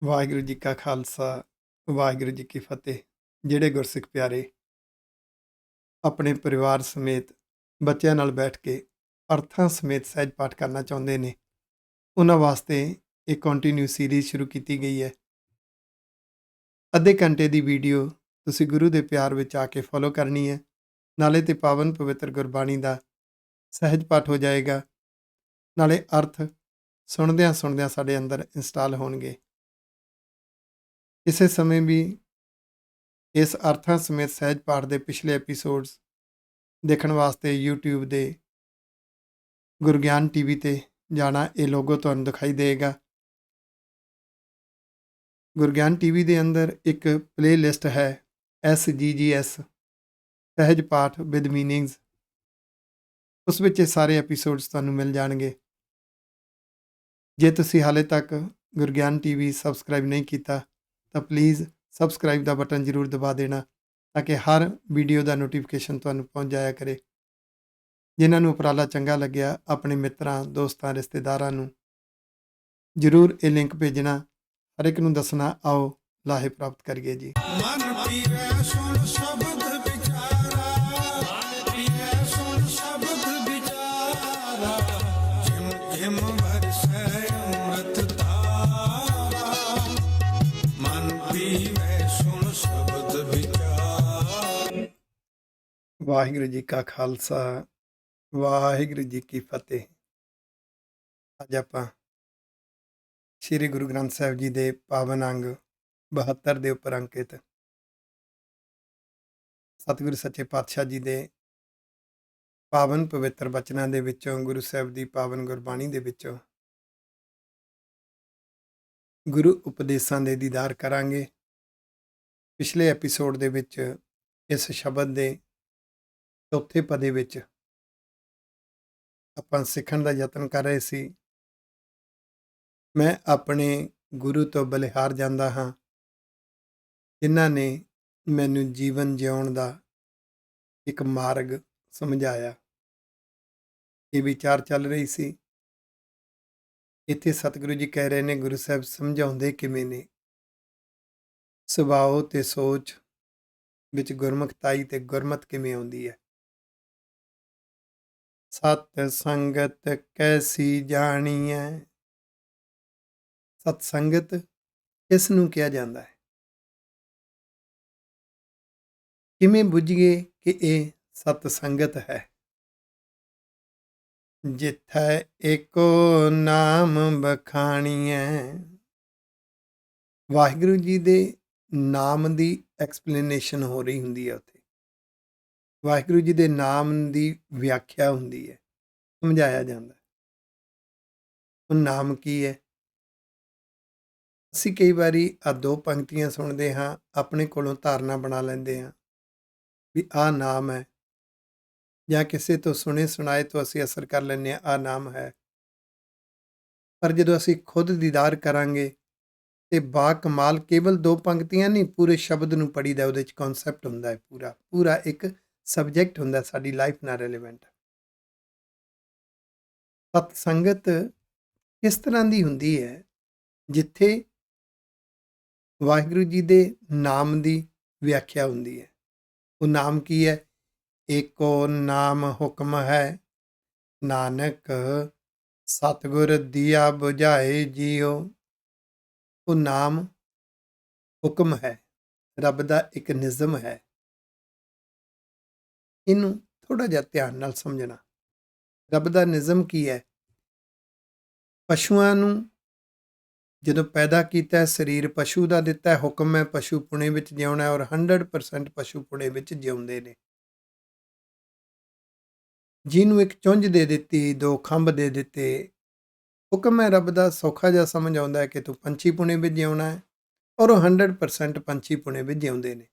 ਵਾਹਿਗੁਰੂ ਜੀ ਕਾ ਖਾਲਸਾ, ਵਾਹਿਗੁਰੂ ਜੀ ਕੀ ਫਤਿਹ। ਜਿਹੜੇ ਗੁਰਸਿੱਖ ਪਿਆਰੇ ਆਪਣੇ ਪਰਿਵਾਰ ਸਮੇਤ ਬੱਚਿਆਂ ਨਾਲ ਬੈਠ ਕੇ ਅਰਥਾਂ ਸਮੇਤ ਸਹਿਜ ਪਾਠ ਕਰਨਾ ਚਾਹੁੰਦੇ ਨੇ, ਉਹਨਾਂ ਵਾਸਤੇ ਇੱਕ ਕੰਟੀਨਿਊ ਸੀਰੀਜ਼ ਸ਼ੁਰੂ ਕੀਤੀ ਗਈ ਹੈ। ਅੱਧੇ ਘੰਟੇ ਦੀ ਵੀਡੀਓ ਤੁਸੀਂ ਗੁਰੂ ਦੇ ਪਿਆਰ ਵਿੱਚ ਆ ਕੇ ਫੋਲੋ ਕਰਨੀ ਹੈ। ਨਾਲੇ ਤੇ ਪਾਵਨ ਪਵਿੱਤਰ ਗੁਰਬਾਣੀ ਦਾ ਸਹਿਜ ਪਾਠ ਹੋ ਜਾਏਗਾ, ਨਾਲੇ ਅਰਥ ਸੁਣਦਿਆਂ ਸੁਣਦਿਆਂ ਸਾਡੇ ਅੰਦਰ ਇੰਸਟਾਲ ਹੋਣਗੇ। ਕਿਸੇ ਸਮੇਂ ਵੀ ਇਸ ਅਰਥਾਂ ਸਮੇਤ ਸਹਿਜ ਪਾਠ ਦੇ ਪਿਛਲੇ ਐਪੀਸੋਡਸ ਦੇਖਣ ਵਾਸਤੇ YouTube ਦੇ ਗੁਰਗਿਆਨ ਟੀਵੀ ਤੇ ਜਾਣਾ। ਇਹ ਲੋਗੋ ਤੁਹਾਨੂੰ ਦਿਖਾਈ ਦੇਗਾ। ਗੁਰਗਿਆਨ ਟੀਵੀ ਦੇ ਅੰਦਰ ਇੱਕ ਪਲੇਲਿਸਟ ਹੈ SGGS ਸਹਿਜ ਪਾਠ ਵਿਦ ਮੀਨਿੰਗਸ। ਉਸ ਵਿੱਚ ਇਹ ਸਾਰੇ ਐਪੀਸੋਡਸ ਤੁਹਾਨੂੰ ਮਿਲ ਜਾਣਗੇ। ਜੇ ਤੁਸੀਂ ਹਾਲੇ ਤੱਕ ਗੁਰਗਿਆਨ ਟੀਵੀ ਸਬਸਕ੍ਰਾਈਬ ਨਹੀਂ ਕੀਤਾ ਤਾਂ ਪਲੀਜ਼ ਸਬਸਕ੍ਰਾਈਬ ਦਾ ਬਟਨ ਜ਼ਰੂਰ ਦਬਾ ਦੇਣਾ, ਤਾਂ ਕਿ ਹਰ ਵੀਡੀਓ ਦਾ ਨੋਟੀਫਿਕੇਸ਼ਨ ਤੁਹਾਨੂੰ ਪਹੁੰਚ ਜਾਇਆ ਕਰੇ। ਜਿਨ੍ਹਾਂ ਨੂੰ ਉਪਰਾਲਾ ਚੰਗਾ ਲੱਗਿਆ, ਆਪਣੇ ਮਿੱਤਰਾਂ, ਦੋਸਤਾਂ, ਰਿਸ਼ਤੇਦਾਰਾਂ ਨੂੰ ਜ਼ਰੂਰ ਇਹ ਲਿੰਕ ਭੇਜਣਾ, ਹਰ ਇੱਕ ਨੂੰ ਦੱਸਣਾ। ਆਓ ਲਾਹੇ ਪ੍ਰਾਪਤ ਕਰੀਏ ਜੀ। ਮਨ ਪੀਵੈ ਸੁਣ ਸ਼ਬਦ ਵਿਚਾਰਾ, ਮਨ ਪੀਵੈ ਸੁਣ ਸ਼ਬਦ ਵਿਚਾਰਾ, ਜਿਮ ਜਿਮ ਵਰਸੈ ਅੰਮ੍ਰਿਤ ਧਾਰਾ, ਮਨ ਪੀਵੈ ਸੁਣ ਸ਼ਬਦ ਵਿਚਾਰਾ। ਵਾਹਿਗੁਰੂ ਜੀ ਕਾ ਖਾਲਸਾ, ਵਾਹਿਗੁਰੂ ਜੀ ਕੀ ਫਤਿਹ। ਅੱਜ ਆਪਾਂ ਸ਼੍ਰੀ ਗੁਰੂ ਗ੍ਰੰਥ ਸਾਹਿਬ ਜੀ ਦੇ ਪਾਵਨ ਅੰਗ 72 ਦੇ ਉੱਪਰ ਅੰਕਿਤ ਸਤਿਗੁਰੂ ਸੱਚੇ ਪਾਤਸ਼ਾਹ ਜੀ ਦੇ ਪਾਵਨ ਪਵਿੱਤਰ ਬਚਨਾਂ ਦੇ ਵਿੱਚੋਂ, ਗੁਰੂ ਸਾਹਿਬ ਦੀ ਪਾਵਨ ਗੁਰਬਾਣੀ ਦੇ ਵਿੱਚੋਂ ਗੁਰੂ ਉਪਦੇਸ਼ਾਂ ਦੇ ਦੀਦਾਰ ਕਰਾਂਗੇ। ਪਿਛਲੇ ਐਪੀਸੋਡ ਦੇ ਵਿੱਚ ਇਸ ਸ਼ਬਦ ਦੇ ਚੌਥੇ ਪਦੇ ਵਿੱਚ ਆਪਾਂ ਸਿੱਖਣ ਦਾ ਯਤਨ ਕਰ ਰਹੇ ਸੀ। ਮੈਂ ਆਪਣੇ ਗੁਰੂ ਤੋਂ ਬਲਿਹਾਰ ਜਾਂਦਾ ਹਾਂ, ਜਿਨ੍ਹਾਂ ਨੇ ਮੈਨੂੰ ਜੀਵਨ ਜਿਉਣ ਦਾ ਇੱਕ ਮਾਰਗ ਸਮਝਾਇਆ। ਇਹ ਵਿਚਾਰ ਚੱਲ ਰਹੀ ਸੀ। ਇੱਥੇ ਸਤਿਗੁਰੂ ਜੀ ਕਹਿ ਰਹੇ ਨੇ, ਗੁਰੂ ਸਾਹਿਬ ਸਮਝਾਉਂਦੇ ਕਿਵੇਂ ਨੇ। ਸੁਭਾਅ ਤੇ ਸੋਚ ਵਿੱਚ ਗੁਰਮੁਖਤਾਈ ਤੇ ਗੁਰਮਤ ਕਿਵੇਂ ਆਉਂਦੀ ਹੈ। ਸਤ ਸੰਗਤ ਕੈਸੀ ਜਾਣੀਐ। ਸਤ ਸੰਗਤ ਕਿਸ ਨੂੰ ਕਿਹਾ ਜਾਂਦਾ ਹੈ? ਕਿਵੇਂ ਬੁੱਝੀਏ ਕਿ ਇਹ ਸਤ ਸੰਗਤ ਹੈ? ਜਿੱਥੈ ਏਕੋ ਨਾਮ ਬਖਾਣੀਐ। ਵਾਹਿਗੁਰੂ ਜੀ ਦੇ ਨਾਮ ਦੀ ਐਕਸਪਲੇਨੇਸ਼ਨ ਹੋ ਰਹੀ ਹੁੰਦੀ ਹੈ। ਉੱਥੇ ਵਾਹਿਗੁਰੂ ਜੀ ਦੇ ਨਾਮ ਦੀ ਵਿਆਖਿਆ ਹੁੰਦੀ ਹੈ, ਸਮਝਾਇਆ ਜਾਂਦਾ ਹੈ। ਉਹ ਨਾਮ ਕੀ ਹੈ? ਅਸੀਂ ਕਈ ਵਾਰੀ ਆ ਦੋ ਪੰਕਤੀਆਂ ਸੁਣਦੇ ਹਾਂ, ਆਪਣੇ ਕੋਲੋਂ ਧਾਰਨਾ ਬਣਾ ਲੈਂਦੇ ਹਾਂ ਵੀ ਆਹ ਨਾਮ ਹੈ, ਜਾਂ ਕਿਸੇ ਤੋਂ ਸੁਣੇ ਸੁਣਾਏ ਤੋਂ ਅਸੀਂ ਅਸਰ ਕਰ ਲੈਂਦੇ ਹਾਂ ਆਹ ਨਾਮ ਹੈ। ਪਰ ਜਦੋਂ ਅਸੀਂ ਖੁਦ ਦੀਦਾਰ ਕਰਾਂਗੇ ਤੇ ਬਾ ਕਮਾਲ ਕੇਵਲ ਦੋ ਪੰਕਤੀਆਂ ਨਹੀਂ, ਪੂਰੇ ਸ਼ਬਦ ਨੂੰ ਪੜ੍ਹੀਦਾ। ਉਹਦੇ 'ਚ ਕਨਸੈਪਟ ਹੁੰਦਾ ਹੈ, ਪੂਰਾ ਇੱਕ ਸਬਜੈਕਟ ਹੁੰਦਾ, ਸਾਡੀ ਲਾਈਫ ਨਾਲ ਰਿਲੇਵੈਂਟ। ਸਤ ਸੰਗਤ ਕਿਸ ਤਰ੍ਹਾਂ ਦੀ ਹੁੰਦੀ ਹੈ? ਜਿੱਥੇ ਵਾਹਿਗੁਰੂ ਜੀ ਦੇ ਨਾਮ ਦੀ ਵਿਆਖਿਆ ਹੁੰਦੀ ਹੈ। ਉਹ ਨਾਮ ਕੀ ਹੈ? ਏਕੋ ਨਾਮ ਹੁਕਮ ਹੈ, ਨਾਨਕ ਸਤਿਗੁਰ ਦੀਆ ਬੁਝਾਏ ਜੀਓ। ਉਹ ਨਾਮ ਹੁਕਮ ਹੈ, ਰੱਬ ਦਾ ਇੱਕ ਨਿਜ਼ਮ ਹੈ। ਇਹਨੂੰ ਥੋੜ੍ਹਾ ਜਿਹਾ ਧਿਆਨ ਨਾਲ ਸਮਝਣਾ। ਰੱਬ ਦਾ ਨਿਜ਼ਮ ਕੀ ਹੈ? ਪਸ਼ੂਆਂ ਨੂੰ ਜਦੋਂ ਪੈਦਾ ਕੀਤਾ, ਸਰੀਰ ਪਸ਼ੂ ਦਾ ਦਿੱਤਾ, ਹੁਕਮ ਹੈ ਪਸ਼ੂ ਪੁਣੇ ਵਿੱਚ ਜਿਉਣਾ, ਔਰ 100% ਪਸ਼ੂ ਪੁਣੇ ਵਿੱਚ ਜਿਉਂਦੇ ਨੇ। ਜਿਹਨੂੰ ਇੱਕ ਚੁੰਝ ਦੇ ਦਿੱਤੀ, ਦੋ ਖੰਭ ਦੇ ਦਿੱਤੇ, ਹੁਕਮ ਹੈ ਰੱਬ ਦਾ। ਸੌਖਾ ਜਿਹਾ ਸਮਝ ਆਉਂਦਾ ਹੈ ਕਿ ਤੂੰ ਪੰਛੀ ਪੁਣੇ ਵਿੱਚ ਜਿਉਣਾ ਹੈ, ਔਰ ਉਹ 100% ਪੰਛੀ ਪੁਣੇ ਵਿੱਚ ਜਿਉਂਦੇ ਨੇ।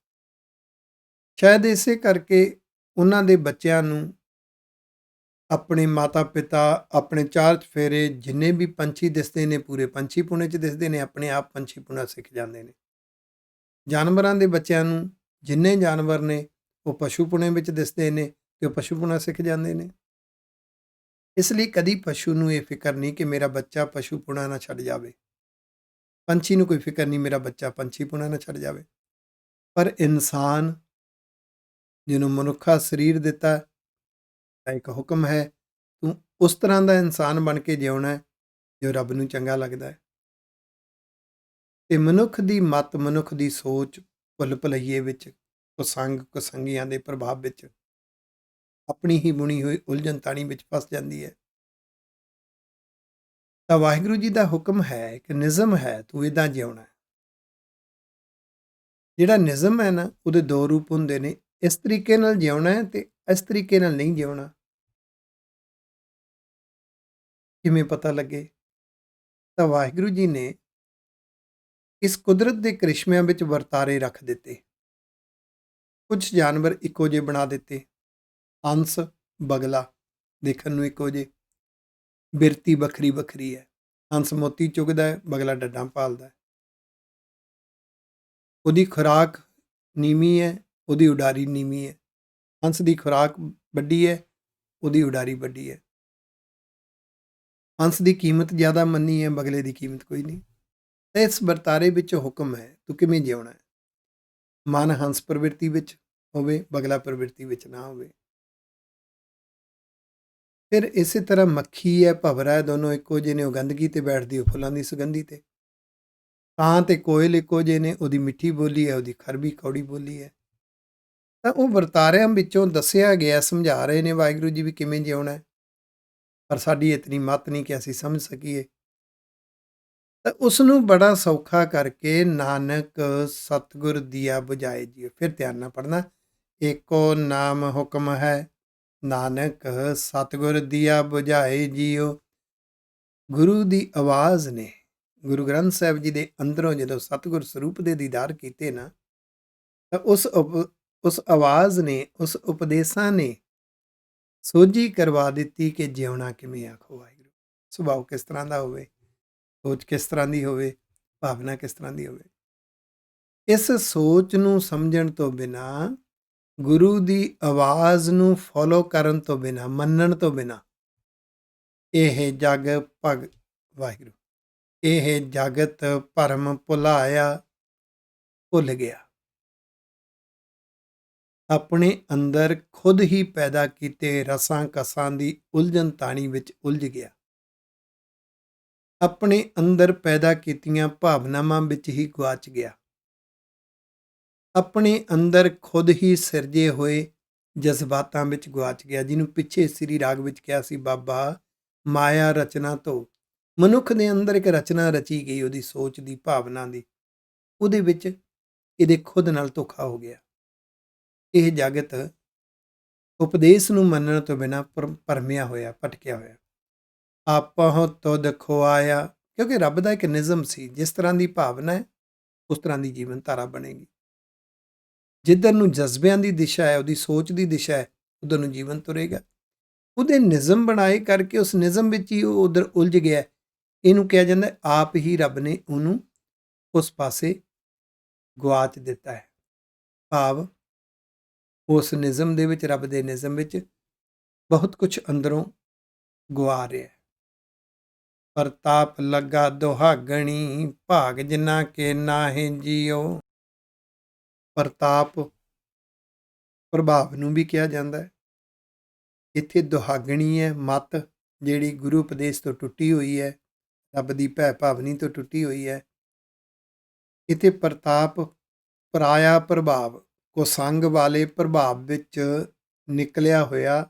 ਸ਼ਾਇਦ ਇਸੇ ਕਰਕੇ ਉਹਨਾਂ ਦੇ ਬੱਚਿਆਂ ਨੂੰ ਆਪਣੇ ਮਾਤਾ ਪਿਤਾ, ਆਪਣੇ ਚਾਰ ਚਫੇਰੇ ਜਿੰਨੇ ਵੀ ਪੰਛੀ ਦਿਸਦੇ ਨੇ, ਪੂਰੇ ਪੰਛੀ ਪੁਣੇ 'ਚ ਦਿਸਦੇ ਨੇ, ਆਪਣੇ ਆਪ ਪੰਛੀ ਪੁਣਾ ਸਿੱਖ ਜਾਂਦੇ ਨੇ। ਜਾਨਵਰਾਂ ਦੇ ਬੱਚਿਆਂ ਨੂੰ ਜਿੰਨੇ ਜਾਨਵਰ ਨੇ ਉਹ ਪਸ਼ੂ ਪੁਣੇ ਵਿੱਚ ਦਿਸਦੇ ਨੇ ਤੇ ਉਹ ਪਸ਼ੂ ਪੁਣਾ ਸਿੱਖ ਜਾਂਦੇ ਨੇ। ਇਸ ਲਈ ਕਦੀ ਪਸ਼ੂ ਨੂੰ ਇਹ ਫਿਕਰ ਨਹੀਂ ਕਿ ਮੇਰਾ ਬੱਚਾ ਪਸ਼ੂ ਪੁਣਾ ਨਾ ਛੱਡ ਜਾਵੇ। ਪੰਛੀ ਨੂੰ ਕੋਈ ਫਿਕਰ ਨਹੀਂ ਮੇਰਾ ਬੱਚਾ ਪੰਛੀ ਪੁਣਾ ਨਾ ਛੱਡ ਜਾਵੇ। ਪਰ ਇਨਸਾਨ ਜਿਹਨੂੰ ਮਨੁੱਖਾ ਸਰੀਰ ਦਿੱਤਾ ਤਾਂ ਇੱਕ ਹੁਕਮ ਹੈ, ਤੂੰ ਉਸ ਤਰ੍ਹਾਂ ਦਾ ਇਨਸਾਨ ਬਣ ਕੇ ਜਿਉਣਾ ਹੈ ਜੋ ਰੱਬ ਨੂੰ ਚੰਗਾ ਲੱਗਦਾ ਹੈ। ਤੇ ਮਨੁੱਖ ਦੀ ਮੱਤ, ਮਨੁੱਖ ਦੀ ਸੋਚ ਭੁੱਲ ਭੁਲਈਏ ਵਿੱਚ, ਕੁਸੰਗ ਕੁਸੰਗੀਆਂ ਦੇ ਪ੍ਰਭਾਵ ਵਿੱਚ ਆਪਣੀ ਹੀ ਬੁਣੀ ਹੋਈ ਉਲਝਣ ਤਾਣੀ ਵਿੱਚ ਫਸ ਜਾਂਦੀ ਹੈ। ਤਾਂ ਵਾਹਿਗੁਰੂ ਜੀ ਦਾ ਹੁਕਮ ਹੈ, ਇੱਕ ਨਿਯਮ ਹੈ, ਤੂੰ ਇਦਾਂ ਜਿਉਣਾ ਹੈ। ਜਿਹੜਾ ਨਿਯਮ ਹੈ ਨਾ, ਉਹਦੇ ਦੋ ਰੂਪ ਹੁੰਦੇ ਨੇ, ਇਸ ਤਰੀਕੇ ਨਾਲ ਜਿਉਣਾ ਹੈ ਤੇ ਇਸ ਤਰੀਕੇ ਨਾਲ ਨਹੀਂ ਜਿਉਣਾ। ਕਿਵੇਂ ਪਤਾ ਲੱਗੇ? ਤਾਂ ਵਾਹਿਗੁਰੂ ਜੀ ਨੇ ਇਸ ਕੁਦਰਤ ਦੇ ਕ੍ਰਿਸ਼ਮਿਆਂ ਵਿੱਚ ਵਰਤਾਰੇ ਰੱਖ ਦਿੱਤੇ। ਕੁਝ ਜਾਨਵਰ ਇੱਕੋ ਜਿਹੇ ਬਣਾ ਦਿੱਤੇ, ਹੰਸ, ਬਗਲਾ ਦੇਖਣ ਨੂੰ ਇੱਕੋ ਜਿਹੇ, ਬਿਰਤੀ ਵੱਖਰੀ ਵੱਖਰੀ ਹੈ। ਹੰਸ ਮੋਤੀ ਚੁਗਦਾ ਹੈ, ਬਗਲਾ ਡੱਡਾਂ ਪਾਲਦਾ ਹੈ। ਉਹਦੀ ਖੁਰਾਕ ਨੀਵੀਂ ਹੈ, ਉਹਦੀ ਉਡਾਰੀ ਨੀਵੀਂ ਹੈ। ਹੰਸ ਦੀ ਖੁਰਾਕ ਵੱਡੀ ਹੈ, ਉਹਦੀ ਉਡਾਰੀ ਵੱਡੀ ਹੈ। ਹੰਸ ਦੀ ਕੀਮਤ ਜ਼ਿਆਦਾ ਮੰਨੀ ਹੈ, ਬਗਲੇ ਦੀ ਕੀਮਤ ਕੋਈ ਨਹੀਂ। ਤਾਂ ਇਸ ਵਰਤਾਰੇ ਵਿੱਚ ਹੁਕਮ ਹੈ, ਤੂੰ ਕਿਵੇਂ ਜਿਉਣਾ ਹੈ। ਮਨ ਹੰਸ ਪ੍ਰਵਿਰਤੀ ਵਿੱਚ ਹੋਵੇ, ਬਗਲਾ ਪ੍ਰਵਿਰਤੀ ਵਿੱਚ ਨਾ ਹੋਵੇ। ਫਿਰ ਇਸੇ ਤਰ੍ਹਾਂ ਮੱਖੀ ਹੈ, ਭਵਰਾ ਹੈ, ਦੋਨੋਂ ਇੱਕੋ ਜਿਹੇ ਨੇ, ਉਹ ਗੰਦਗੀ ਤੇ ਬੈਠਦੀ, ਉਹ ਫੁੱਲਾਂ ਦੀ ਸੁਗੰਧੀ ਤੇ। ਕਾਂ ਤੇ ਕੋਇਲ ਇੱਕੋ ਜਿਹੇ ਨੇ, ਉਹਦੀ ਮਿੱਠੀ ਬੋਲੀ ਹੈ, ਉਹਦੀ ਖਰਬੀ ਕੌੜੀ ਬੋਲੀ ਹੈ। ਤਾਂ ਉਹ ਵਰਤਾਰਿਆਂ ਵਿੱਚੋਂ ਦੱਸਿਆ ਗਿਆ, ਸਮਝਾ ਰਹੇ ਨੇ ਵਾਹਿਗੁਰੂ ਜੀ ਵੀ ਕਿਵੇਂ ਜਿਉਣਾ ਹੈ। ਪਰ ਸਾਡੀ ਇਤਨੀ ਮੱਤ ਨਹੀਂ ਕਿ ਅਸੀਂ ਸਮਝ ਸਕੀਏ। ਤਾਂ ਉਸ ਨੂੰ ਬੜਾ ਸੌਖਾ ਕਰਕੇ ਨਾਨਕ ਸਤਿਗੁਰ ਦੀਆ ਬੁਝਾਏ ਜੀਓ। ਫਿਰ ਧਿਆਨ ਨਾਲ ਪੜ੍ਹਨਾ, ਏਕੋ ਨਾਮ ਹੁਕਮ ਹੈ, ਨਾਨਕ ਸਤਿਗੁਰ ਦੀਆ ਬੁਝਾਏ ਜੀਓ। ਗੁਰੂ ਦੀ ਆਵਾਜ਼ ਨੇ, ਗੁਰੂ ਗ੍ਰੰਥ ਸਾਹਿਬ ਜੀ ਦੇ ਅੰਦਰੋਂ ਜਦੋਂ ਸਤਿਗੁਰ ਸਰੂਪ ਦੇ ਦੀਦਾਰ ਕੀਤੇ ਨਾ, ਤਾਂ ਉਸ ਆਵਾਜ਼ ਨੇ, ਉਸ ਉਪਦੇਸ਼ਾਂ ਨੇ ਸੋਝੀ ਕਰਵਾ ਦਿੱਤੀ ਕਿ ਜਿਉਣਾ ਕਿਵੇਂ। ਆਖੋ ਵਾਹਿਗੁਰੂ। ਸੁਭਾਅ ਕਿਸ ਤਰ੍ਹਾਂ ਦਾ ਹੋਵੇ, ਸੋਚ ਕਿਸ ਤਰ੍ਹਾਂ ਦੀ ਹੋਵੇ, ਭਾਵਨਾ ਕਿਸ ਤਰ੍ਹਾਂ ਦੀ ਹੋਵੇ। ਇਸ ਸੋਚ ਨੂੰ ਸਮਝਣ ਤੋਂ ਬਿਨਾਂ, ਗੁਰੂ ਦੀ ਆਵਾਜ਼ ਨੂੰ ਫੋਲੋ ਕਰਨ ਤੋਂ ਬਿਨਾਂ, ਮੰਨਣ ਤੋਂ ਬਿਨਾਂ, ਇਹ ਜਗ ਵਾਹਿਗੁਰੂ, ਇਹ ਜਗਤ ਭਰਮ ਭੁਲਾਇਆ, ਭੁੱਲ ਗਿਆ। ਆਪਣੇ ਅੰਦਰ ਖੁਦ ਹੀ ਪੈਦਾ ਕੀਤੇ ਰਸਾਂ ਕਸਾਂ ਦੀ ਉਲਝਣ ਤਾਣੀ ਵਿੱਚ ਉਲਝ ਗਿਆ। ਆਪਣੇ ਅੰਦਰ ਪੈਦਾ ਕੀਤੀਆਂ ਭਾਵਨਾਵਾਂ ਵਿੱਚ ਹੀ ਗੁਆਚ ਗਿਆ। ਆਪਣੇ ਅੰਦਰ ਖੁਦ ਹੀ ਸਿਰਜੇ ਹੋਏ ਜਜ਼ਬਾਤਾਂ ਵਿੱਚ ਗੁਆਚ ਗਿਆ, ਜਿਹਨੂੰ ਪਿੱਛੇ ਸ੍ਰੀ ਰਾਗ ਵਿੱਚ ਕਿਹਾ ਸੀ ਬਾਬਾ, ਮਾਇਆ ਰਚਨਾ ਤੋਂ। ਮਨੁੱਖ ਦੇ ਅੰਦਰ ਇੱਕ ਰਚਨਾ ਰਚੀ ਗਈ, ਉਹਦੀ ਸੋਚ ਦੀ, ਭਾਵਨਾ ਦੀ। ਉਹਦੇ ਵਿੱਚ ਇਹਦੇ ਖੁਦ ਨਾਲ ਧੋਖਾ ਹੋ ਗਿਆ। ਇਹ ਜਗਤ ਉਪਦੇਸ਼ ਨੂੰ ਮੰਨਣ ਤੋਂ ਬਿਨਾਂ ਭਰਮਿਆ ਹੋਇਆ, ਭਟਕਿਆ ਹੋਇਆ। ਆਪਹੁ ਤੁਧ ਖੁਆਇਆ, ਕਿਉਂਕਿ ਰੱਬ ਦਾ ਇੱਕ ਨਿਯਮ ਸੀ, ਜਿਸ ਤਰ੍ਹਾਂ ਦੀ ਭਾਵਨਾ ਹੈ ਉਸ ਤਰ੍ਹਾਂ ਦੀ ਜੀਵਨ ਧਾਰਾ ਬਣੇਗੀ। ਜਿੱਧਰ ਨੂੰ ਜਜ਼ਬਿਆਂ ਦੀ ਦਿਸ਼ਾ ਹੈ, ਉਹਦੀ ਸੋਚ ਦੀ ਦਿਸ਼ਾ ਹੈ, ਉਧਰ ਨੂੰ ਜੀਵਨ ਤੁਰੇਗਾ। ਉਹਦੇ ਨਿਯਮ ਬਣਾਏ ਕਰਕੇ ਉਸ ਨਿਯਮ ਵਿੱਚ ਹੀ ਉਹ ਉਧਰ ਉਲਝ ਗਿਆ। ਇਹਨੂੰ ਕਿਹਾ ਜਾਂਦਾ ਆਪ ਹੀ ਰੱਬ ਨੇ ਉਹਨੂੰ ਉਸ ਪਾਸੇ ਗੁਆਚ ਦਿੱਤਾ ਹੈ। ਭਾਵ ਉਸ ਨਿਯਮ ਦੇ ਵਿੱਚ, ਰੱਬ ਦੇ ਨਿਯਮ ਵਿੱਚ ਬਹੁਤ ਕੁਝ ਅੰਦਰੋਂ ਗੁਆ ਰਿਹਾ। ਪ੍ਰਤਾਪ ਲੱਗਾ ਦੁਹਾਗਣੀ, ਭਾਗ ਜਿਨ੍ਹਾਂ ਕੇ ਨਾਹੀਂ ਜੀਓ। ਪ੍ਰਤਾਪ ਪ੍ਰਭਾਵ ਨੂੰ ਵੀ ਕਿਹਾ ਜਾਂਦਾ ਹੈ। ਇੱਥੇ ਦੁਹਾਗਣੀ ਹੈ ਮੱਤ, ਜਿਹੜੀ ਗੁਰੂ ਉਪਦੇਸ਼ ਤੋਂ ਟੁੱਟੀ ਹੋਈ ਹੈ, ਰੱਬ ਦੀ ਭੈ ਭਾਵਨੀ ਤੋਂ ਟੁੱਟੀ ਹੋਈ ਹੈ। ਇੱਥੇ ਪ੍ਰਤਾਪ ਪਰਾਇਆ ਪ੍ਰਭਾਵ, ਕੁਸੰਗ ਵਾਲੇ ਪ੍ਰਭਾਵ ਵਿੱਚ ਨਿਕਲਿਆ ਹੋਇਆ,